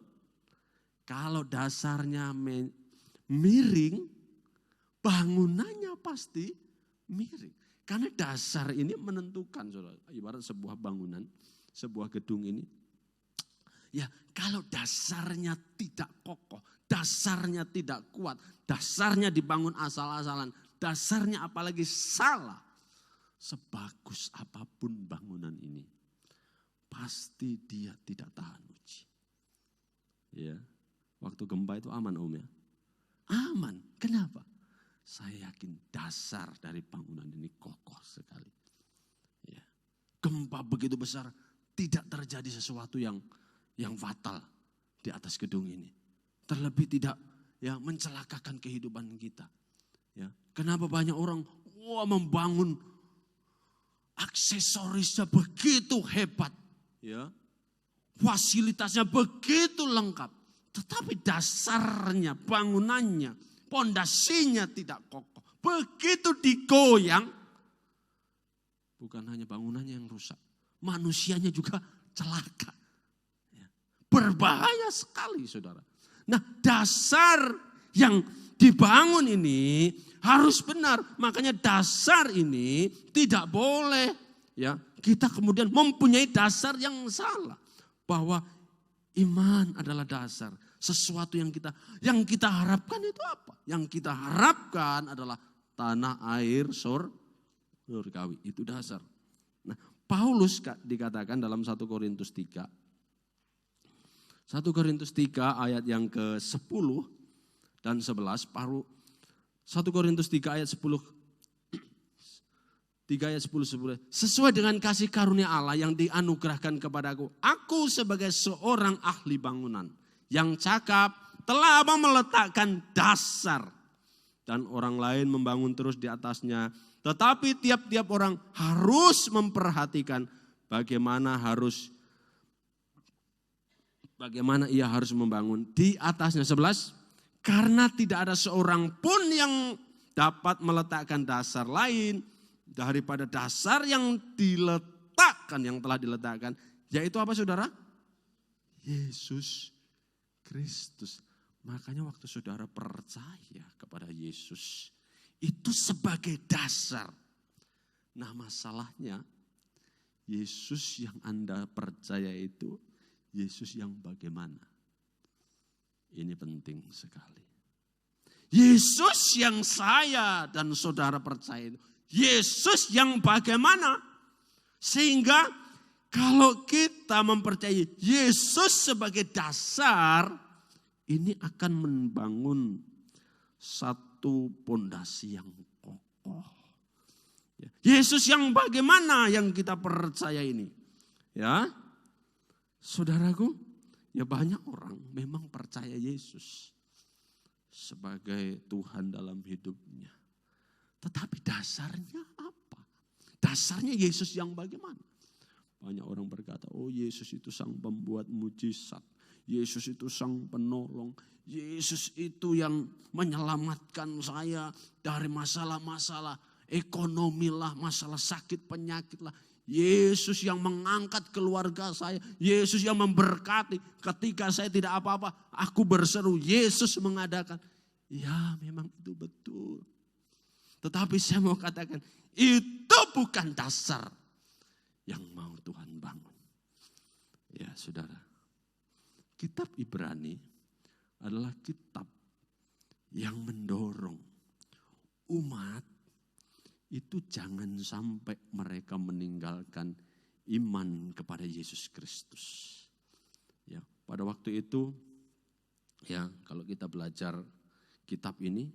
Kalau dasarnya miring, bangunannya pasti miring. Karena dasar ini menentukan, saudara. Ibarat sebuah bangunan, sebuah gedung ini. Ya, kalau dasarnya tidak kokoh, dasarnya tidak kuat, dasarnya dibangun asal-asalan, dasarnya apalagi salah, sebagus apapun bangunan ini, pasti dia tidak tahan uji. Ya, waktu gempa itu aman Om ya? Aman. Kenapa? Saya yakin dasar dari bangunan ini kokoh sekali. Ya. Gempa begitu besar, tidak terjadi sesuatu yang fatal di atas gedung ini. Terlebih tidak ya mencelakakan kehidupan kita. Ya. Kenapa banyak orang membangun aksesorisnya begitu hebat, ya. Fasilitasnya begitu lengkap, tetapi dasarnya, bangunannya, pondasinya tidak kokoh. Begitu digoyang, bukan hanya bangunannya yang rusak, manusianya juga celaka. Berbahaya sekali, saudara. Nah, dasar yang dibangun ini harus benar. Makanya dasar ini tidak boleh ya kita kemudian mempunyai dasar yang salah. Bahwa iman adalah dasar. Sesuatu yang kita harapkan itu apa? Yang kita harapkan adalah tanah air surgawi. Itu dasar. Nah, Paulus dikatakan dalam 1 Korintus 3. 1 Korintus 3 ayat yang ke-10 dan 11. 1 Korintus 3 ayat 10. 3 ayat 10. Sesuai dengan kasih karunia Allah yang dianugerahkan kepadaku. Aku sebagai seorang ahli bangunan yang cakap telah meletakkan dasar. Dan orang lain membangun terus di atasnya. Tetapi tiap-tiap orang harus memperhatikan bagaimana ia harus membangun di atasnya. 11. Karena tidak ada seorang pun yang dapat meletakkan dasar lain daripada dasar yang diletakkan, yang telah diletakkan. Yaitu apa saudara? Yesus Kristus. Makanya waktu saudara percaya kepada Yesus, itu sebagai dasar. Nah, masalahnya Yesus yang Anda percaya itu Yesus yang bagaimana? Ini penting sekali. Yesus yang saya dan saudara percaya itu Yesus yang bagaimana? Sehingga kalau kita mempercayai Yesus sebagai dasar, ini akan membangun satu pondasi yang kokoh. Yesus yang bagaimana yang kita percaya ini? Ya, saudaraku, ya banyak orang memang percaya Yesus sebagai Tuhan dalam hidupnya. Tetapi dasarnya apa? Dasarnya Yesus yang bagaimana? Banyak orang berkata, oh Yesus itu sang pembuat mujizat. Yesus itu sang penolong. Yesus itu yang menyelamatkan saya dari masalah-masalah ekonomi lah, masalah sakit penyakit lah. Yesus yang mengangkat keluarga saya. Yesus yang memberkati ketika saya tidak apa-apa. Aku berseru, Yesus mengadakan. Ya memang itu betul. Tetapi saya mau katakan, itu bukan dasar yang mau Tuhan bangun. Ya saudara, kitab Ibrani adalah kitab yang mendorong umat itu jangan sampai mereka meninggalkan iman kepada Yesus Kristus. Ya, pada waktu itu, ya kalau kita belajar kitab ini,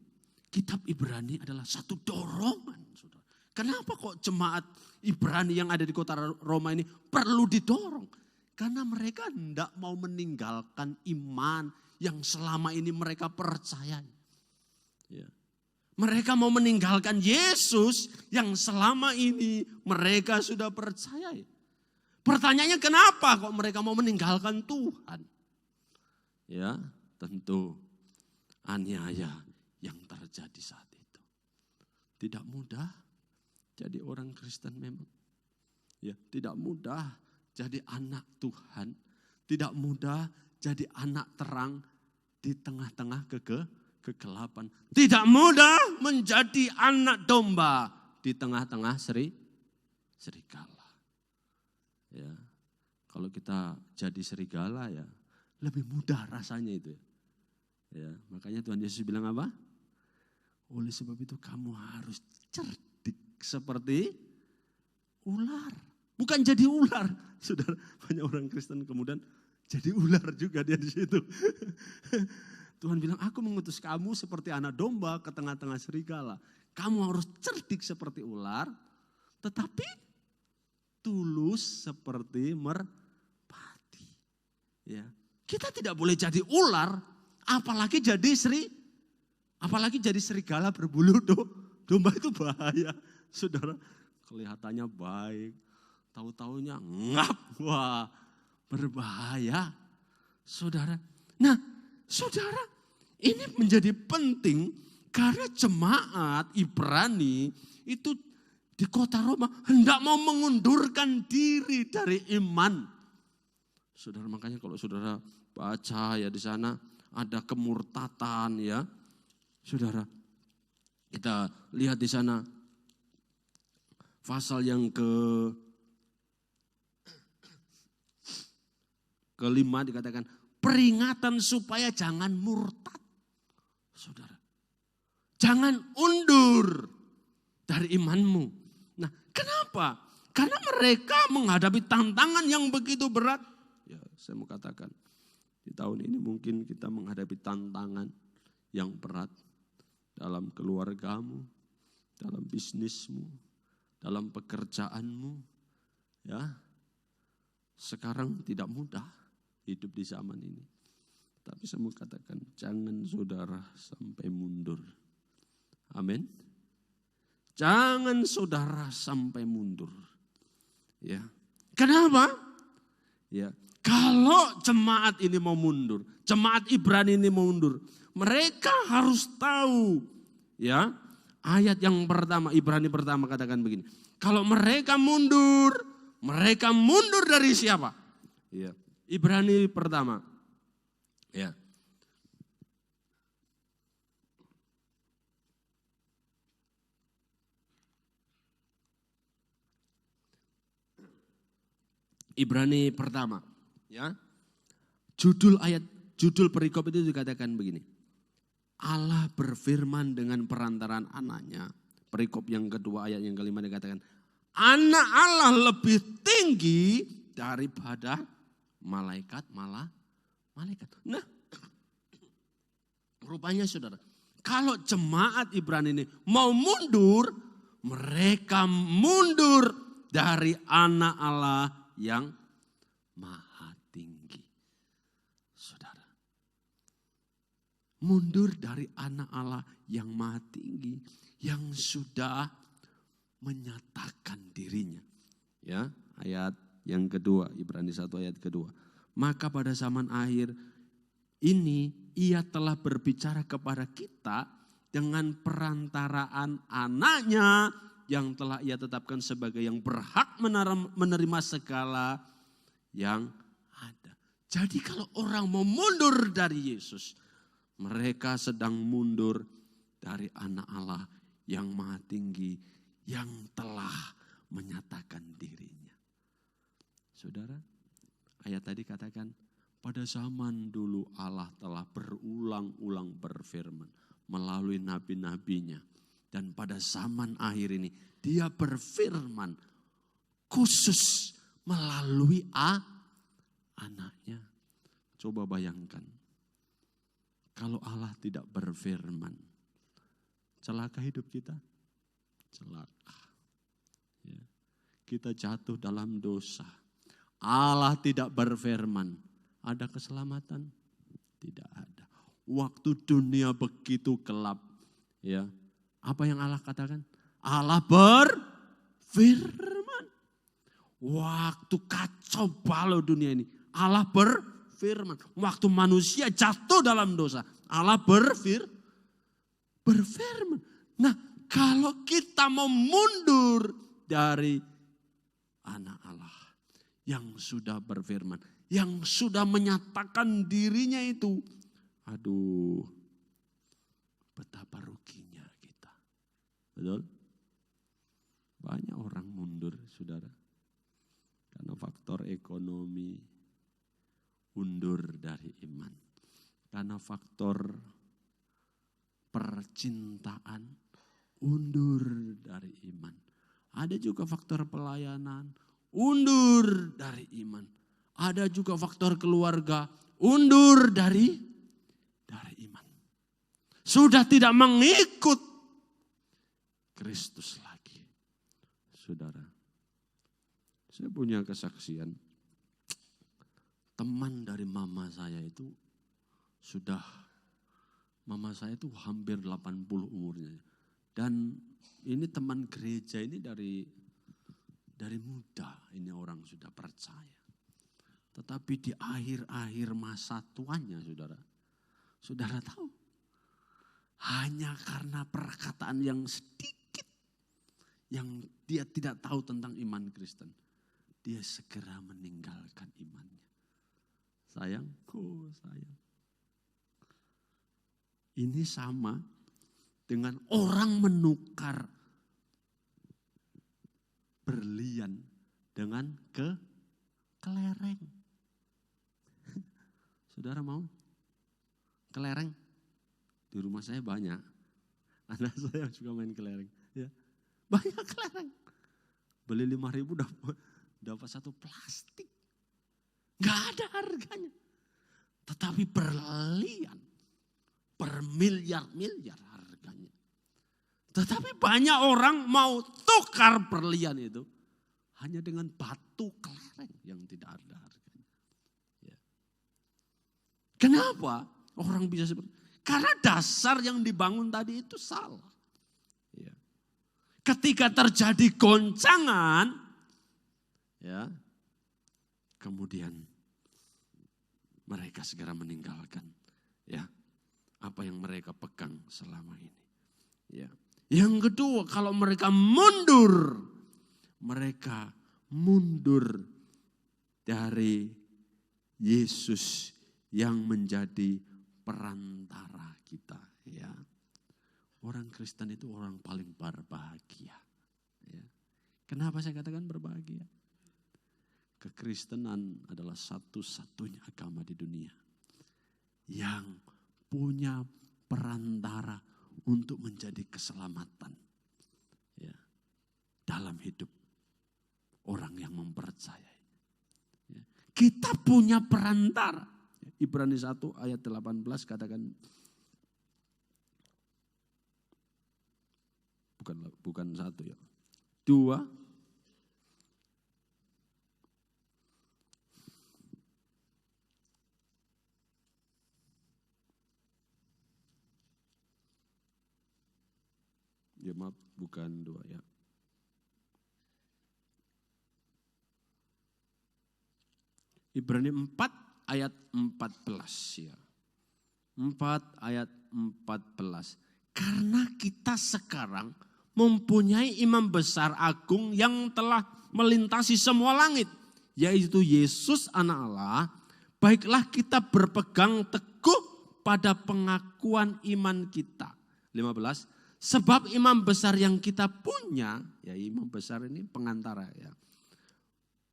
kitab Ibrani adalah satu dorongan, saudara. Kenapa kok jemaat Ibrani yang ada di kota Roma ini perlu didorong? Karena mereka tidak mau meninggalkan iman yang selama ini mereka percayai. Ya. Mereka mau meninggalkan Yesus yang selama ini mereka sudah percayai. Pertanyaannya kenapa kok mereka mau meninggalkan Tuhan? Ya, tentu aniaya yang terjadi saat itu. Tidak mudah jadi orang Kristen memang. Ya, tidak mudah jadi anak Tuhan. Tidak mudah jadi anak terang di tengah-tengah kegelapan. Tidak mudah menjadi anak domba di tengah-tengah serigala. Ya, kalau kita jadi serigala ya lebih mudah rasanya itu. Ya, makanya Tuhan Yesus bilang apa? Oleh sebab itu kamu harus cerdik seperti ular. Bukan jadi ular. Saudara, banyak orang Kristen kemudian jadi ular juga dia di situ. Tuhan bilang, aku mengutus kamu seperti anak domba ke tengah-tengah serigala. Kamu harus cerdik seperti ular, tetapi tulus seperti merpati. Ya, kita tidak boleh jadi ular, apalagi jadi serigala berbulu domba itu bahaya. Saudara, kelihatannya baik, tahu-taunya ngap, wah berbahaya. Saudara, nah saudara, ini menjadi penting karena jemaat Ibrani itu di kota Roma hendak mau mengundurkan diri dari iman. Saudara, makanya kalau saudara baca ya di sana ada kemurtatan ya. Saudara, kita lihat di sana pasal yang kelima dikatakan peringatan supaya jangan murtad. Saudara, jangan undur dari imanmu. Nah, kenapa? Karena mereka menghadapi tantangan yang begitu berat. Ya, saya mau katakan, di tahun ini mungkin kita menghadapi tantangan yang berat dalam keluargamu, dalam bisnismu, dalam pekerjaanmu. Ya, sekarang tidak mudah hidup di zaman ini. Tapi saya mau katakan, jangan saudara sampai mundur. Amin. Jangan saudara sampai mundur. Ya. Kenapa? Ya. Kalau jemaat ini mau mundur, jemaat Ibrani ini mau mundur, mereka harus tahu, ya. Ayat yang pertama, Ibrani pertama katakan begini. Kalau mereka mundur dari siapa? Ya. Ibrani pertama. Ya. Ibrani pertama, ya. Judul perikop itu dikatakan begini. Allah berfirman dengan perantaraan anaknya. Perikop yang kedua ayat yang kelima dikatakan, anak Allah lebih tinggi daripada malaikat. Nah, rupanya saudara, kalau jemaat Ibrani ini mau mundur, mereka mundur dari anak Allah yang maha tinggi. Saudara, mundur dari anak Allah yang maha tinggi, yang sudah menyatakan dirinya. Ya, ayat yang kedua, Ibrani 1 ayat kedua. Maka pada zaman akhir ini ia telah berbicara kepada kita dengan perantaraan anaknya yang telah ia tetapkan sebagai yang berhak menerima segala yang ada. Jadi kalau orang mau mundur dari Yesus, mereka sedang mundur dari anak Allah yang maha tinggi, yang telah menyatakan dirinya. Saudara, ayat tadi katakan, pada zaman dulu Allah telah berulang-ulang berfirman melalui nabi-nabinya. Dan pada zaman akhir ini dia berfirman khusus melalui anaknya. Coba bayangkan, kalau Allah tidak berfirman, celaka hidup kita, celaka. Ya. Kita jatuh dalam dosa. Allah tidak berfirman, ada keselamatan? Tidak ada. Waktu dunia begitu gelap, ya, apa yang Allah katakan? Allah berfirman. Waktu kacau balau dunia ini, Allah berfirman. Waktu manusia jatuh dalam dosa, Allah berfirman. Nah, kalau kita mau mundur dari anak Allah yang sudah berfirman, yang sudah menyatakan dirinya itu, aduh, betapa ruginya kita. Betul? Banyak orang mundur, saudara. Karena faktor ekonomi, undur dari iman. Karena faktor percintaan, undur dari iman. Ada juga faktor pelayanan, undur dari iman. Ada juga faktor keluarga, undur dari iman. Sudah tidak mengikut Kristus lagi. Saudara, saya punya kesaksian. Teman dari mama saya itu mama saya itu hampir 80 umurnya. Dan ini teman gereja ini dari muda, ini orang sudah percaya. Tetapi di akhir-akhir masa tuanya, saudara tahu, hanya karena perkataan yang sedikit, yang dia tidak tahu tentang iman Kristen, dia segera meninggalkan imannya. Sayang. Ini sama dengan orang menukar berlian dengan kelereng. Saudara mau kelereng? Di rumah saya banyak. Anak saya juga main kelereng. Ya. Banyak kelereng. Beli 5.000 dapat satu plastik. Gak ada harganya. Tetapi berlian, bermiliar-miliar harganya. Tetapi banyak orang mau tukar berlian itu hanya dengan batu kelereng yang tidak ada harganya. Ya. Kenapa orang bisa seperti itu? Karena dasar yang dibangun tadi itu salah. Ya. Ketika terjadi goncangan, ya, kemudian mereka segera meninggalkan, ya, apa yang mereka pegang selama ini. Ya. Yang kedua, kalau mereka mundur dari Yesus yang menjadi perantara kita. Ya. Orang Kristen itu orang paling berbahagia. Ya. Kenapa saya katakan berbahagia? Kekristenan adalah satu-satunya agama di dunia yang punya perantara untuk menjadi keselamatan, ya, dalam hidup orang yang mempercayai. Ya. Kita punya perantara. Ibrani 1 ayat 18 katakan, bukan 1 ya. 2. Ya maaf, bukan 2 ya. Ibrani 4 ayat 14 ya. 4 ayat 14. Karena kita sekarang mempunyai imam besar agung yang telah melintasi semua langit, yaitu Yesus anak Allah. Baiklah kita berpegang teguh pada pengakuan iman kita. 15. Sebab imam besar yang kita punya, ya imam besar ini pengantara ya.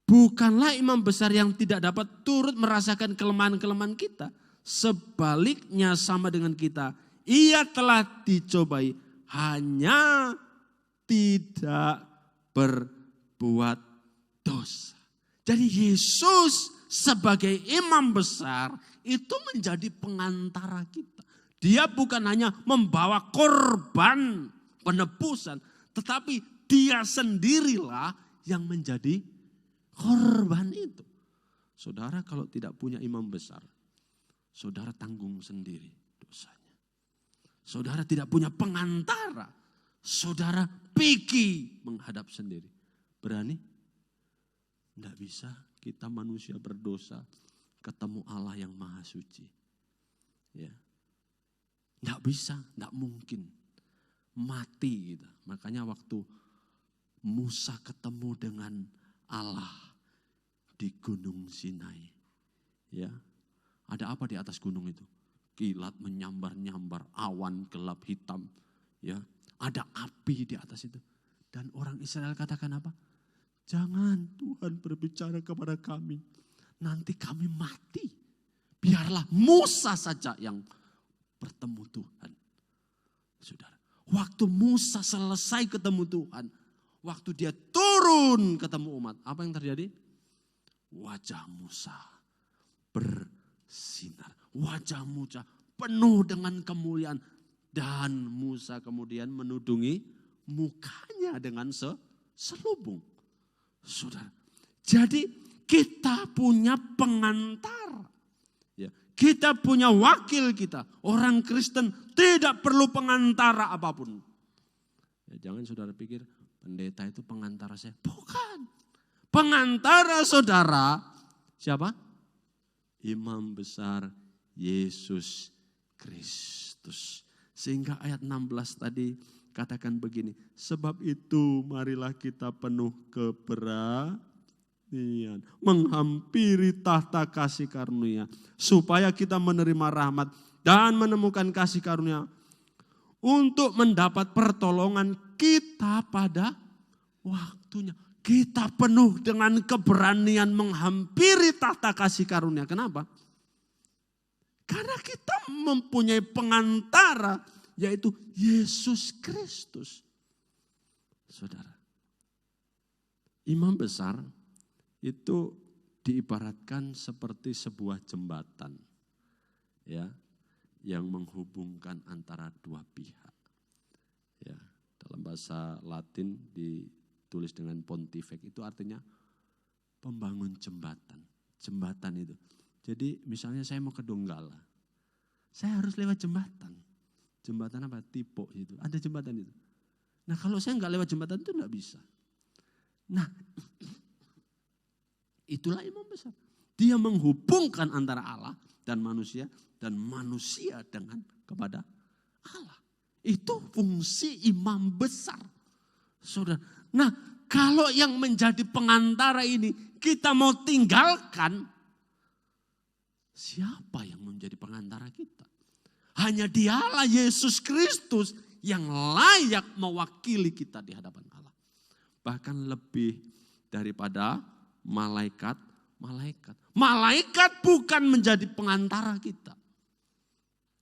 Bukanlah imam besar yang tidak dapat turut merasakan kelemahan-kelemahan kita. Sebaliknya sama dengan kita, ia telah dicobai, hanya tidak berbuat dosa. Jadi Yesus sebagai imam besar itu menjadi pengantara kita. Dia bukan hanya membawa korban penebusan, tetapi dia sendirilah yang menjadi korban itu. Saudara kalau tidak punya imam besar, saudara tanggung sendiri dosanya. Saudara tidak punya pengantara, saudara pergi menghadap sendiri. Berani? Tidak bisa, kita manusia berdosa ketemu Allah yang maha suci. Ya. Tidak bisa, tidak mungkin. Mati kita. Makanya waktu Musa ketemu dengan Allah di Gunung Sinai. Ya. Ada apa di atas gunung itu? Kilat menyambar-nyambar, awan gelap hitam. Ya. Ada api di atas itu. Dan orang Israel katakan apa? Jangan Tuhan berbicara kepada kami. Nanti kami mati. Biarlah Musa saja yang bertemu Tuhan. Saudara, waktu Musa selesai ketemu Tuhan, waktu dia turun ketemu umat, apa yang terjadi? Wajah Musa bersinar. Wajah Musa penuh dengan kemuliaan. Dan Musa kemudian menudungi mukanya dengan selubung. Saudara, jadi kita punya pengantar. Ya, kita punya wakil kita. Orang Kristen tidak perlu pengantara apapun. Ya, jangan saudara pikir pendeta itu pengantara saya. Bukan. Pengantara saudara siapa? Imam besar Yesus Kristus. Sehingga ayat 16 tadi katakan begini. Sebab itu marilah kita penuh keberanian. Menghampiri tahta kasih karunia. Supaya kita menerima rahmat dan menemukan kasih karunia. Untuk mendapat pertolongan kita pada waktunya. Kita penuh dengan keberanian menghampiri tahta kasih karunia. Kenapa? Karena kita mempunyai pengantara, yaitu Yesus Kristus. Saudara, imam besar itu diibaratkan seperti sebuah jembatan, ya, yang menghubungkan antara dua pihak. Ya, dalam bahasa Latin ditulis dengan pontifex, itu artinya pembangun jembatan. Jembatan itu. Jadi misalnya saya mau ke Donggala, saya harus lewat jembatan. Jembatan apa? Tipo itu. Ada jembatan itu. Nah kalau saya nggak lewat jembatan itu nggak bisa. Nah itulah imam besar. Dia menghubungkan antara Allah dan manusia dengan kepada Allah. Itu fungsi imam besar. Saudara. Nah kalau yang menjadi pengantara ini kita mau tinggalkan, siapa yang menjadi pengantara kita? Hanya dialah Yesus Kristus yang layak mewakili kita di hadapan Allah. Bahkan lebih daripada malaikat. Malaikat bukan menjadi pengantara kita.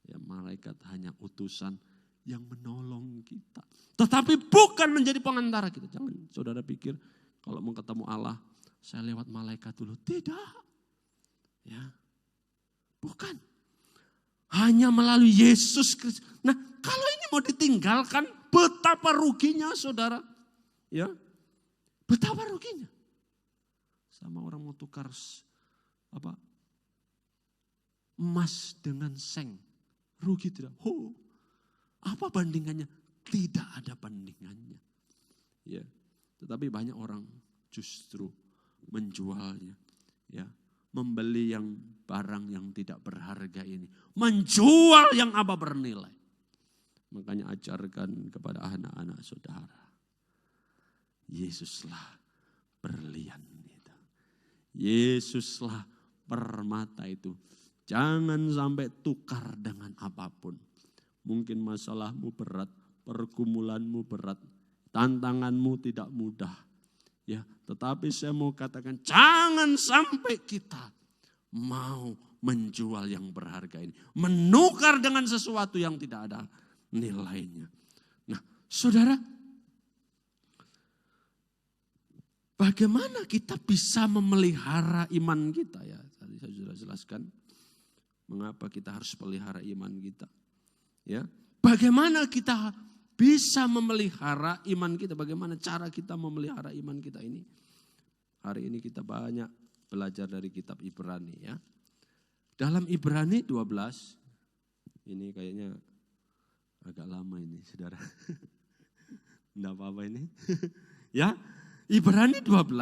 Ya, malaikat hanya utusan yang menolong kita. Tetapi bukan menjadi pengantara kita. Jangan saudara pikir kalau mau ketemu Allah, saya lewat malaikat dulu. Tidak. Ya. Bukan. Hanya melalui Yesus Kristus. Nah kalau ini mau ditinggalkan, betapa ruginya saudara. Ya, betapa ruginya. Sama orang mau tukar emas dengan seng. Rugi tidak? Apa bandingannya? Tidak ada bandingannya. Ya, tetapi banyak orang justru menjualnya. Ya, membeli yang barang yang tidak berharga ini. Menjual yang apa bernilai. Makanya ajarkan kepada anak-anak saudara. Yesuslah berlian itu. Yesuslah permata itu. Jangan sampai tukar dengan apapun. Mungkin masalahmu berat, pergumulanmu berat, tantanganmu tidak mudah. Ya, tetapi saya mau katakan jangan sampai kita mau menjual yang berharga ini. Menukar dengan sesuatu yang tidak ada nilainya. Nah, saudara, bagaimana kita bisa memelihara iman kita ya? Tadi saya sudah jelaskan mengapa kita harus pelihara iman kita. Ya, bagaimana kita bisa memelihara iman kita? Bagaimana cara kita memelihara iman kita ini? Hari ini kita banyak belajar dari kitab Ibrani ya. Dalam Ibrani 12, ini kayaknya agak lama ini saudara. Enggak apa-apa ini. Ya, Ibrani 12,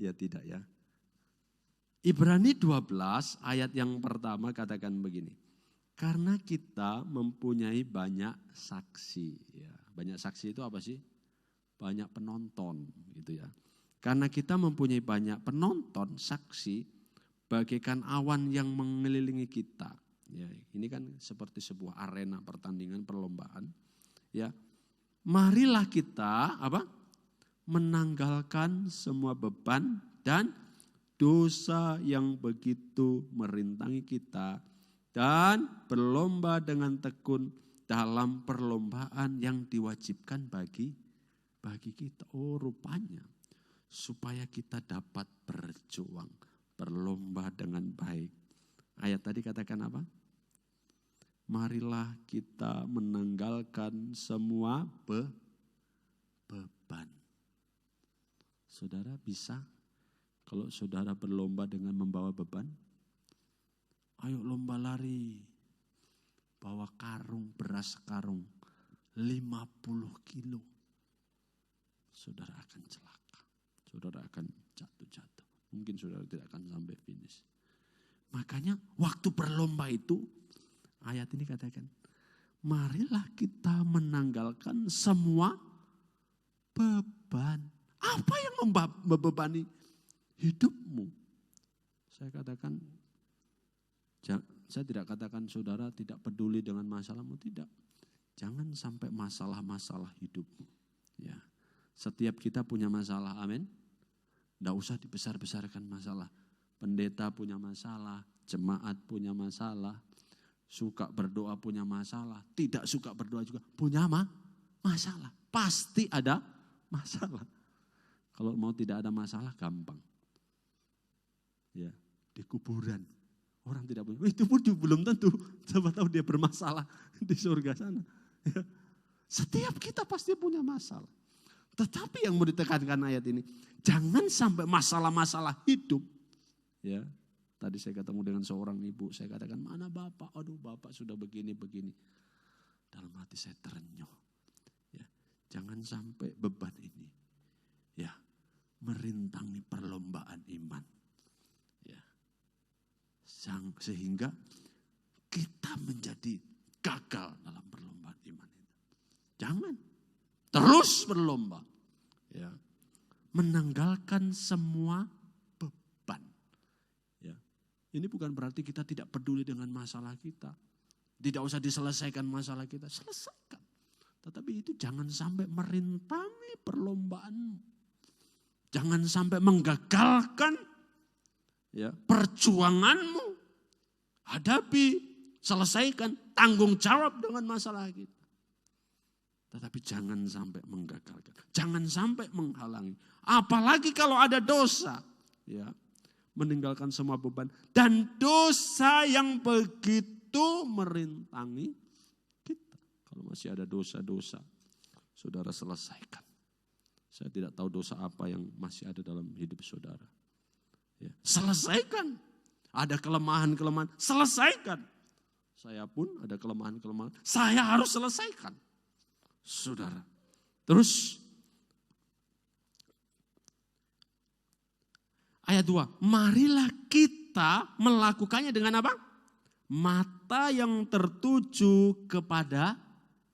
ya tidak ya. Ibrani 12 ayat yang pertama katakan begini. Karena kita mempunyai banyak saksi. Ya, banyak saksi itu apa sih? Banyak penonton gitu ya. Karena kita mempunyai banyak penonton, saksi, bagaikan awan yang mengelilingi kita. Ya, ini kan seperti sebuah arena pertandingan perlombaan. Ya, marilah kita menanggalkan semua beban dan dosa yang begitu merintangi kita dan berlomba dengan tekun dalam perlombaan yang diwajibkan bagi kita. Oh, rupanya supaya kita dapat berjuang, berlomba dengan baik. Ayat tadi katakan apa? Marilah kita menanggalkan semua beban. Saudara bisa kalau saudara berlomba dengan membawa beban? Ayo lomba lari. Bawa karung, beras karung 50 kilo. Saudara akan celaka. Saudara akan jatuh. Mungkin saudara tidak akan sampai finish. Makanya waktu berlomba itu, ayat ini katakan, marilah kita menanggalkan semua beban. Apa yang membebani hidupmu? Saya tidak katakan saudara tidak peduli dengan masalahmu, tidak. Jangan sampai masalah-masalah hidupmu. Ya, setiap kita punya masalah, amin. Tidak usah dibesar-besarkan masalah. Pendeta punya masalah, jemaat punya masalah, suka berdoa punya masalah, tidak suka berdoa juga punya masalah. Pasti ada masalah. Kalau mau tidak ada masalah gampang. Ya, di kuburan. Orang tidak punya, itu pun belum tentu. Siapa tahu dia bermasalah di surga sana. Ya. Setiap kita pasti punya masalah. Tetapi yang mau ditekankan ayat ini, jangan sampai masalah-masalah hidup. Ya, tadi saya ketemu dengan seorang ibu, saya katakan, mana bapak? Aduh, bapak sudah begini. Dalam hati saya terenyuh. Ya, jangan sampai beban ini, ya, merintangi perlombaan iman. Ya, sehingga kita menjadi gagal dalam perlombaan iman itu. Jangan. Terus berlomba. Ya. Menanggalkan semua beban. Ya. Ini bukan berarti kita tidak peduli dengan masalah kita. Tidak usah diselesaikan masalah kita. Selesaikan. Tetapi itu jangan sampai merintangi perlombaanmu. Jangan sampai menggagalkan ya, perjuanganmu. Hadapi, selesaikan, tanggung jawab dengan masalah kita. Tetapi jangan sampai menggagalkan. Jangan sampai menghalangi. Apalagi kalau ada dosa. Ya, meninggalkan semua beban. Dan dosa yang begitu merintangi kita. Kalau masih ada dosa-dosa saudara selesaikan. Saya tidak tahu dosa apa yang masih ada dalam hidup saudara. Ya, selesaikan. Ada kelemahan-kelemahan, selesaikan. Saya pun ada kelemahan-kelemahan, saya harus selesaikan. Saudara. Terus ayat 2, marilah kita melakukannya dengan apa? Mata yang tertuju kepada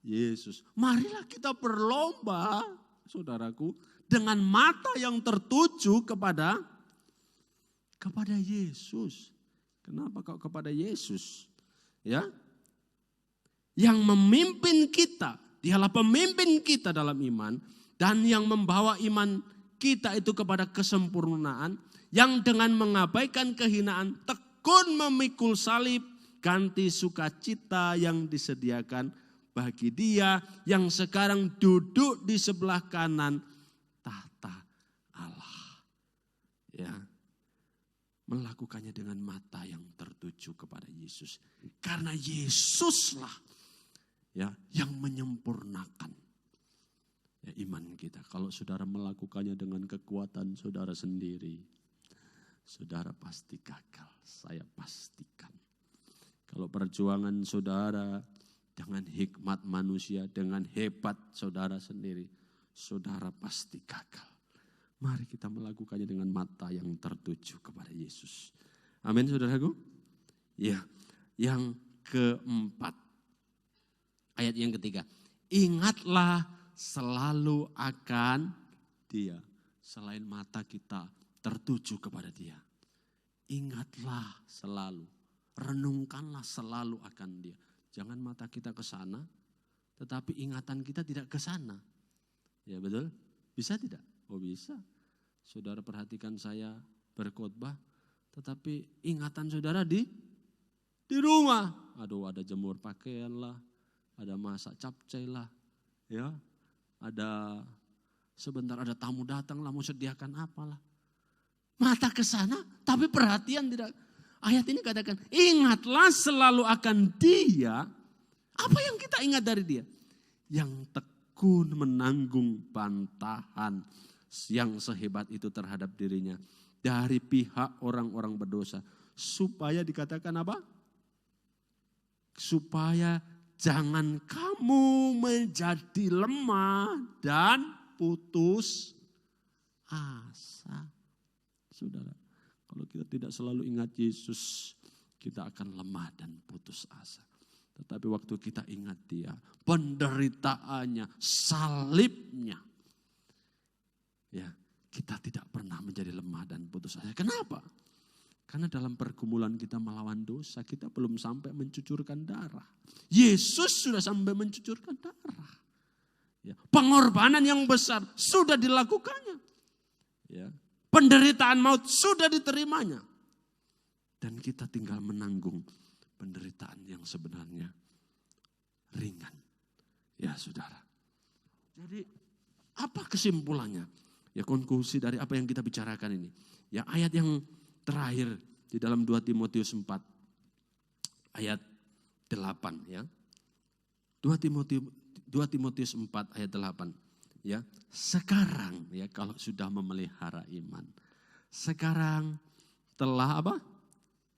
Yesus. Marilah kita berlomba, saudaraku, dengan mata yang tertuju kepada Yesus. Kenapa kok kepada Yesus? Ya, yang memimpin kita, dialah pemimpin kita dalam iman, dan yang membawa iman kita itu kepada kesempurnaan, yang dengan mengabaikan kehinaan tekun memikul salib, ganti sukacita yang disediakan bagi Dia yang sekarang duduk di sebelah kanan tahta Allah. Ya. Melakukannya dengan mata yang tertuju kepada Yesus. Karena Yesuslah ya yang menyempurnakan ya, iman kita. Kalau saudara melakukannya dengan kekuatan saudara sendiri, saudara pasti gagal. Saya pastikan. Kalau perjuangan saudara dengan hikmat manusia, dengan hebat saudara sendiri, saudara pasti gagal. Mari kita melakukannya dengan mata yang tertuju kepada Yesus. Amin saudaraku. Ya, yang keempat. Ayat yang ketiga. Ingatlah selalu akan Dia. Selain mata kita tertuju kepada Dia. Ingatlah selalu. Renungkanlah selalu akan Dia. Jangan mata kita ke sana, tetapi ingatan kita tidak ke sana. Ya betul? Bisa tidak? Oh bisa. Saudara perhatikan saya berkhotbah, tetapi ingatan saudara di rumah. Aduh, ada jemur pakaian lah, ada masak capcay lah, ya, ada sebentar ada tamu datang lah, mau sediakan apalah. Mata ke sana, tapi perhatian tidak. Ayat ini katakan, ingatlah selalu akan Dia. Apa yang kita ingat dari Dia? Yang tekun menanggung bantahan yang sehebat itu terhadap dirinya dari pihak orang-orang berdosa, supaya dikatakan apa? Supaya jangan kamu menjadi lemah dan putus asa. Saudara, kalau kita tidak selalu ingat Yesus, kita akan lemah dan putus asa. Tetapi waktu kita ingat Dia, penderitaannya, salibnya, ya, kita tidak pernah menjadi lemah dan putus asa. Kenapa? Karena dalam pergumulan kita melawan dosa, kita belum sampai mencucurkan darah. Yesus sudah sampai mencucurkan darah. Ya, pengorbanan yang besar sudah dilakukannya. Ya, penderitaan maut sudah diterimanya. Dan kita tinggal menanggung penderitaan yang sebenarnya ringan. Ya saudara. Jadi apa kesimpulannya? Ya konklusi dari apa yang kita bicarakan ini. Ya ayat yang terakhir di dalam 2 Timotius 4 ayat 8 ya. 2 Timotius 4 ayat 8 ya. Sekarang ya kalau sudah memelihara iman. Sekarang telah apa?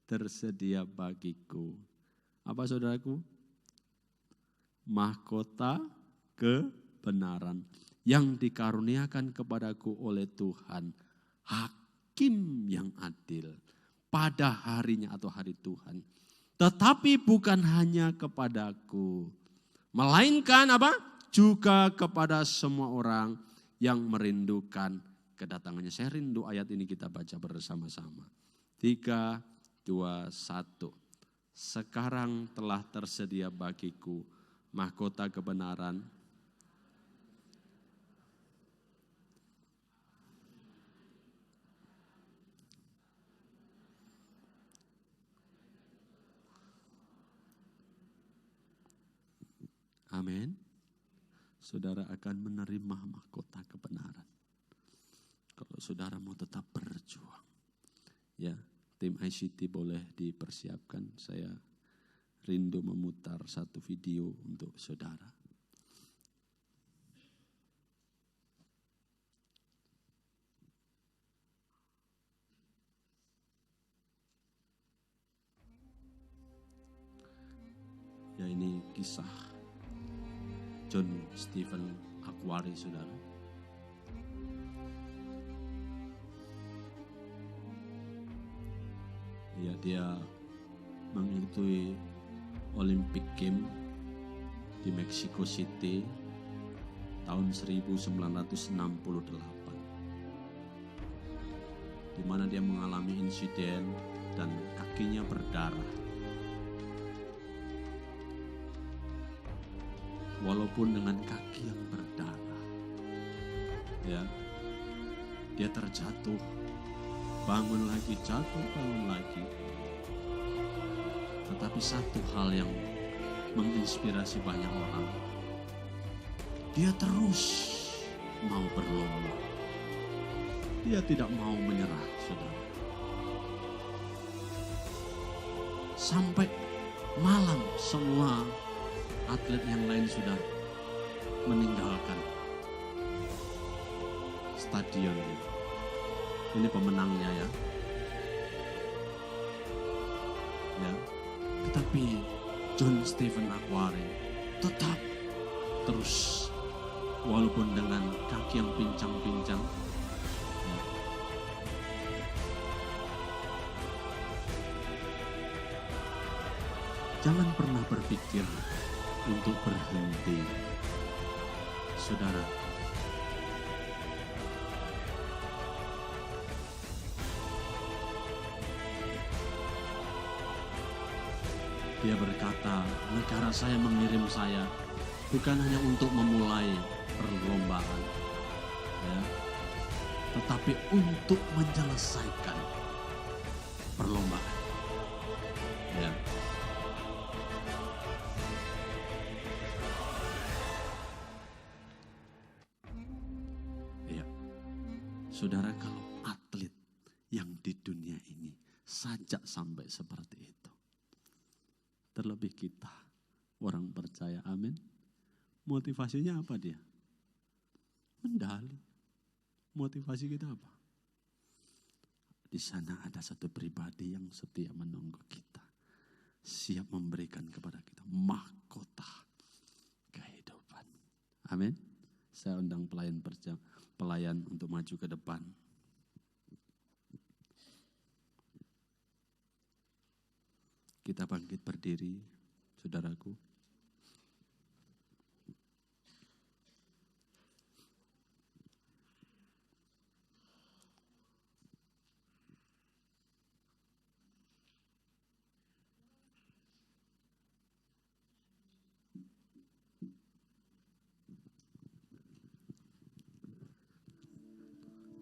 Tersedia bagiku. Apa saudaraku? Mahkota kebenaran yang dikaruniakan kepadaku oleh Tuhan, hakim yang adil pada harinya atau hari Tuhan. Tetapi bukan hanya kepadaku, melainkan apa? Juga kepada semua orang yang merindukan kedatangannya. Saya rindu ayat ini kita baca bersama-sama. 3, 2, 1. Sekarang telah tersedia bagiku mahkota kebenaran Amin. Saudara akan menerima mahkota kebenaran. Kalau saudara mau tetap berjuang. Ya, tim ICT boleh dipersiapkan. Saya rindu memutar satu video untuk saudara. kisah John Stephen Akhwari, saudara. Ya, dia mengikuti Olympic Games di Mexico City tahun 1968, di mana dia mengalami insiden dan kakinya berdarah. Walaupun dengan kaki yang berdarah, ya, dia terjatuh, bangun lagi, jatuh, bangun lagi. Tetapi satu hal yang menginspirasi banyak orang, dia terus mau berlomba. Dia tidak mau menyerah, saudara. Sampai malam semua atlet yang lain sudah meninggalkan stadion ini. Ini pemenangnya ya. Ya. Tetapi John Stephen Akhwari tetap terus, walaupun dengan kaki yang pincang-pincang. Ya. Jangan pernah berpikir untuk berhenti, saudara. Dia berkata, negara saya mengirim saya bukan hanya untuk memulai perlombaan, ya, tetapi untuk menyelesaikan perlombaan. Ya. Ya. Saudara, kalau atlet yang di dunia ini saja sampai seperti itu, terlebih kita, orang percaya, amin. Motivasinya apa dia? Medali. Motivasi kita apa? Di sana ada satu pribadi yang setia menunggu kita, siap memberikan kepada kita mahkota kehidupan. Amin. Saya undang pelayan untuk maju ke depan. Kita bangkit berdiri, saudaraku.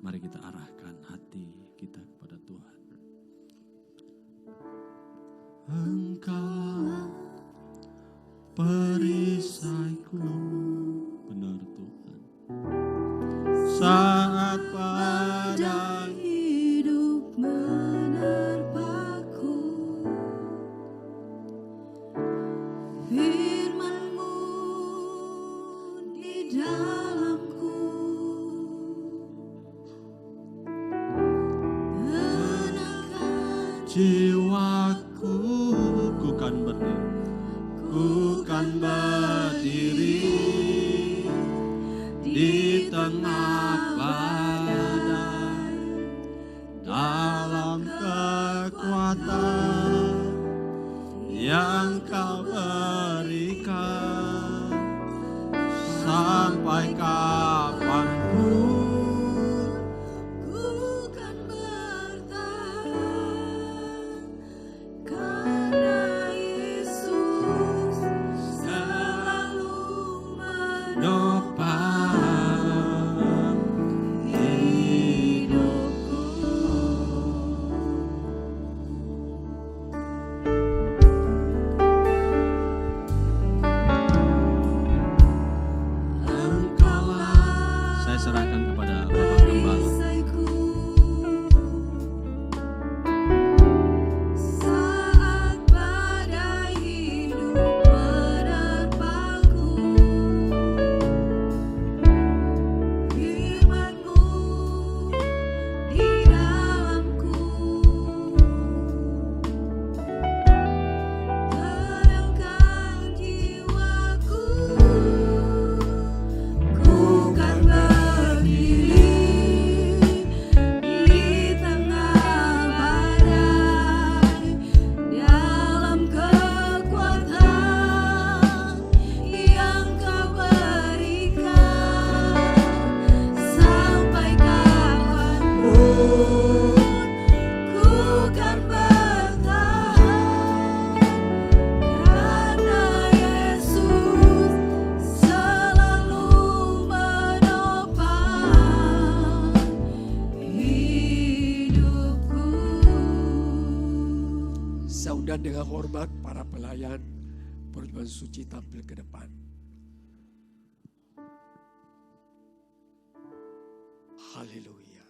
Mari kita arahkan hati kita kepada Tuhan. Engkau perisaiku, benar Tuhan. Saat pada hidup menerpaku, firman-Mu di dalamku, tenangkan jiwaku, ku kan berdiri di tengah badai, dalam kekuatan yang Kau berikan, sampai kapanpun ku kan bertahan, karena Yesus selalu menopang. dan dengan hormat para pelayan perjamuan suci tampil ke depan. Haleluya.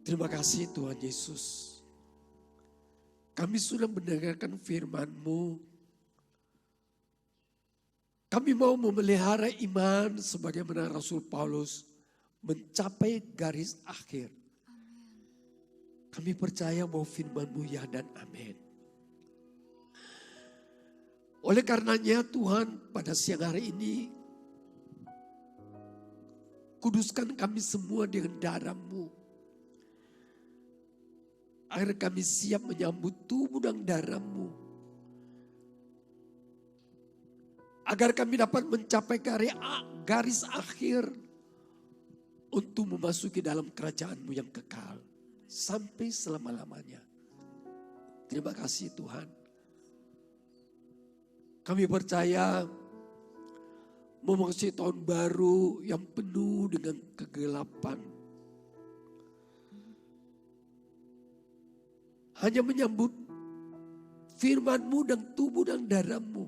Terima kasih Tuhan Yesus. Kami sudah mendengarkan firman-Mu. Kami mau memelihara iman sebagaimana Rasul Paulus mencapai garis akhir. Kami percaya bahwa firman-Mu ya dan amin. Oleh karenanya Tuhan, pada siang hari ini kuduskan kami semua dengan darah-Mu, agar kami siap menyambut tubuh dan darah-Mu, agar kami dapat mencapai garis akhir untuk memasuki dalam kerajaan-Mu yang kekal sampai selama-lamanya. Terima kasih Tuhan. Kami percaya memasuki tahun baru yang penuh dengan kegelapan. Hanya menyambut firman-Mu dan tubuh dan darah-Mu,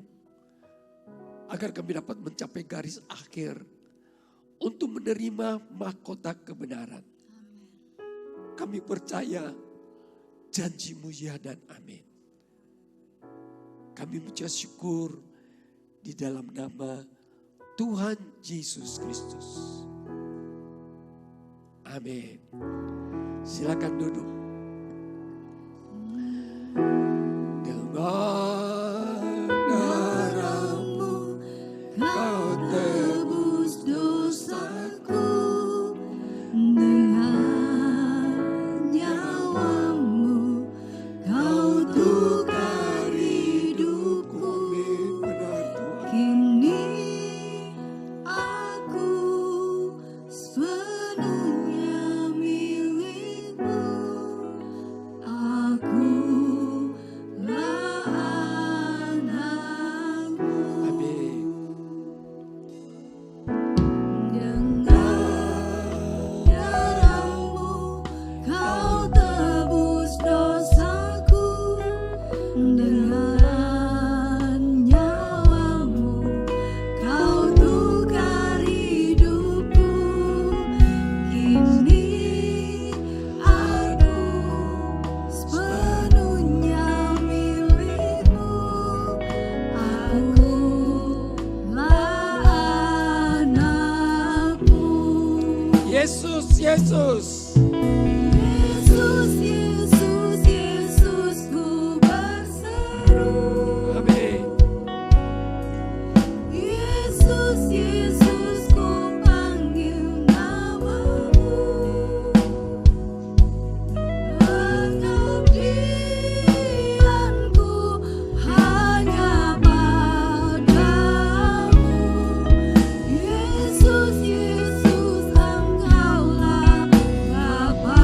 agar kami dapat mencapai garis akhir untuk menerima mahkota kebenaran. Kami percaya janji-Mu ya dan amin. Kami mengucap syukur di dalam nama Tuhan Yesus Kristus. Amin. Silakan duduk. Dengan darah-Mu Kau tebus dosaku, Dengan nyawa-Mu Kau tukar hidupku. benar Tuhan. Kini aku sepenuhnya milik-Mu. Akulah anak-Mu. Amin. Dengan darah-Mu Kau tebus dosaku, dengan nyawa-Mu Kau tukar hidupku. Kini aku sepenuhnya milik-Mu. Akulah anak-Mu. Yesus, Yesus. Yesus, Yesus, Yesus, ku berseru. Amin. Yesus, Yesus, ku panggil nama-Mu. Pengabdianku hanya padamu. Yesus, Yesus, Engkaulah Bapa.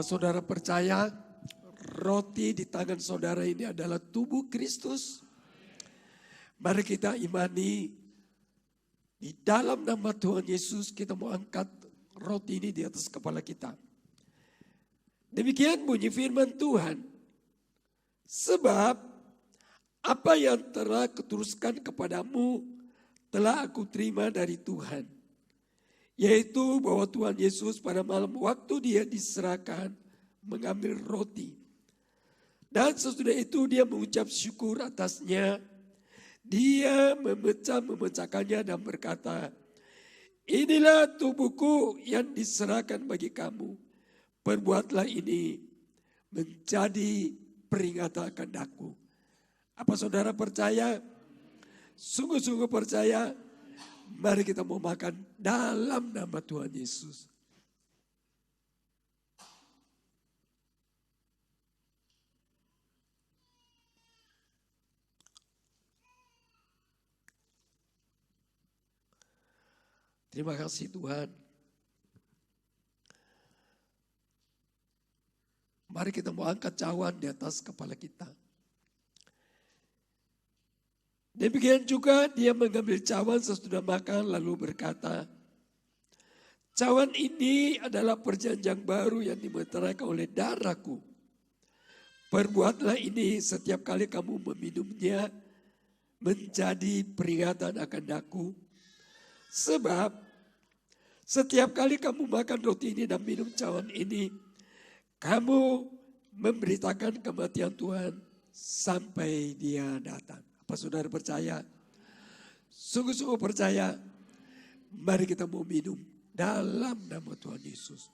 Apa saudara percaya roti di tangan saudara ini adalah tubuh Kristus? Mari kita imani di dalam nama Tuhan Yesus kita mau angkat roti ini di atas kepala kita. Demikian bunyi firman Tuhan. Sebab apa yang telah kuteruskan kepadamu telah aku terima dari Tuhan. Yaitu bahwa Tuhan Yesus pada malam waktu dia diserahkan mengambil roti. Dan sesudah itu dia mengucap syukur atasnya. Dia memecahkannya dan berkata, inilah tubuhku yang diserahkan bagi kamu. Perbuatlah ini menjadi peringatan akan aku. Apa saudara percaya? Sungguh-sungguh percaya? Mari kita mau makan dalam nama Tuhan Yesus. Terima kasih Tuhan. Mari kita mau angkat cawan di atas kepala kita. Demikian juga dia mengambil cawan sesudah makan lalu berkata, cawan ini adalah perjanjian baru yang dimeteraikan oleh darahku. Perbuatlah ini setiap kali kamu meminumnya menjadi peringatan akan aku. Sebab setiap kali kamu makan roti ini dan minum cawan ini, kamu memberitakan kematian Tuhan sampai dia datang. Apa saudara percaya? Sungguh-sungguh percaya? Mari kita mau minum dalam nama Tuhan Yesus.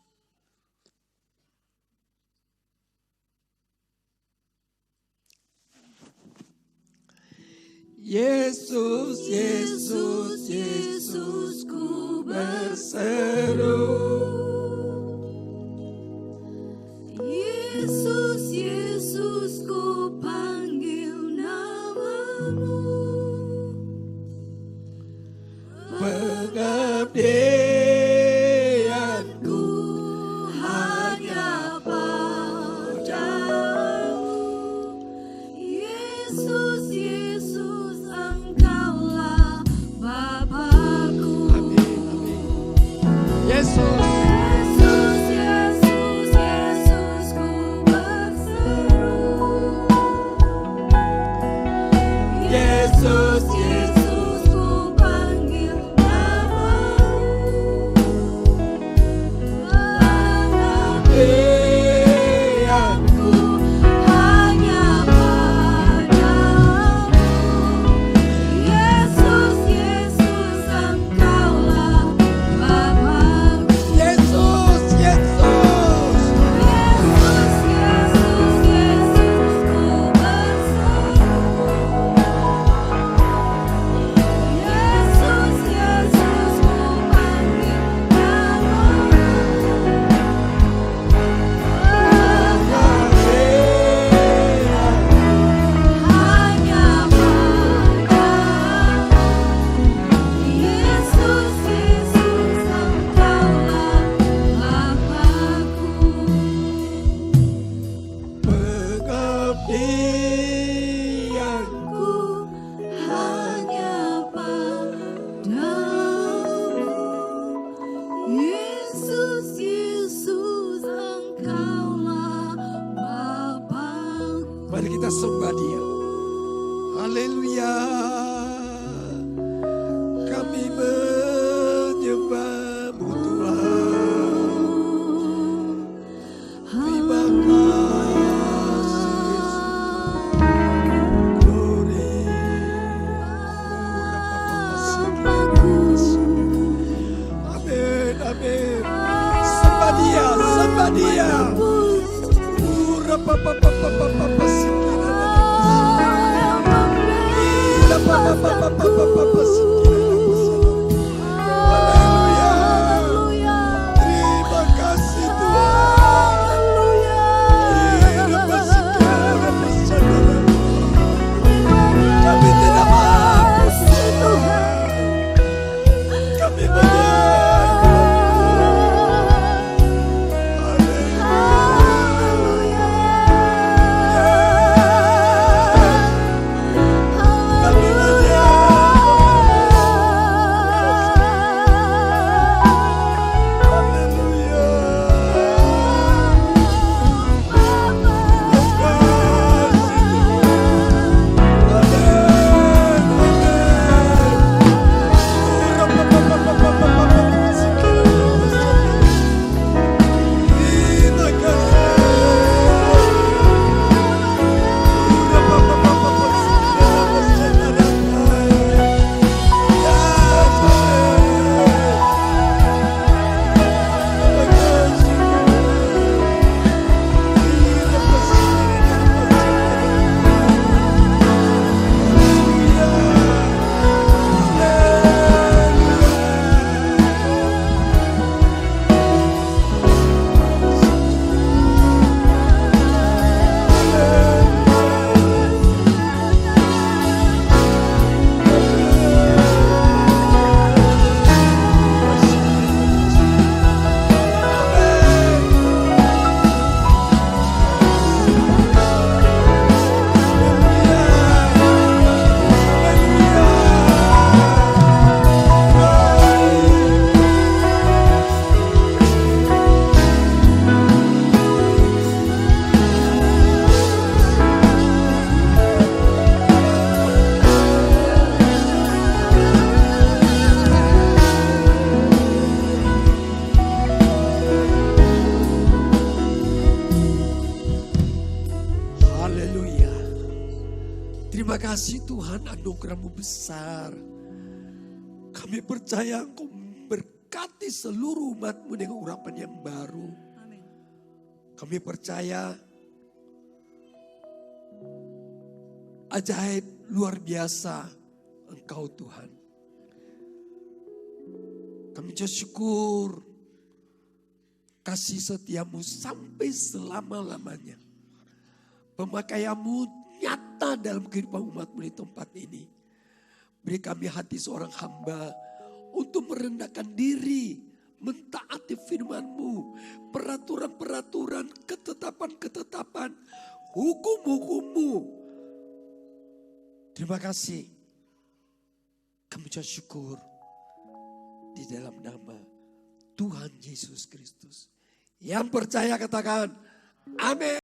Yesus, Yesus, Yesus, ku berseru. Yesus, Yesus, ku panggil namamu. Pengabdianku hanya padamu. Yesus, Yesus, Engkaulah Bapa-Ku. Amin, amin. Yesus. Yesus, Yesus, Yesus, ku berseru. Yesus, Yesus, ku panggil namamu. Pengabdianku hanya padamu. Yesus, Yesus, Engkaulah Bapa-Ku. Yesus, Yesus. Yesus, Yesus, Yesus, ku berseru. Yesus, Yesus, ku panggil namamu. Hanya padamu. Yesus, Yesus, Engkaulah Bapa-Ku. Pengabdianku. Ku hanya padamu. Yesus, Yesus, Engkaulah Bapa-Ku. Mari kita sembah Dia. Haleluya. Kami menyembah-Mu Tuhan. Terima kasih Yesus. Glory. Amin, amin. Sembah Dia, sembah Dia. Haleluya. Terima kasih Tuhan. Kami tidak mampu Tuhan. Kami menyembah. Haleluya. anugerah-Mu besar. Kami percaya Engkau berkati seluruh umat-Mu dengan urapan yang baru. Amin. Kami percaya ajaib luar biasa Engkau Tuhan. Kami ucap syukur kasih setia-Mu sampai selama-lamanya. Pemakaian-Mu nyata dalam kehidupan umat-Mu di tempat ini. Beri kami hati seorang hamba untuk merendahkan diri, mentaati firman-Mu, peraturan-peraturan, ketetapan-ketetapan, hukum-hukum-Mu. Terima kasih. Kami ucap syukur di dalam nama Tuhan Yesus Kristus. Yang percaya katakan amin.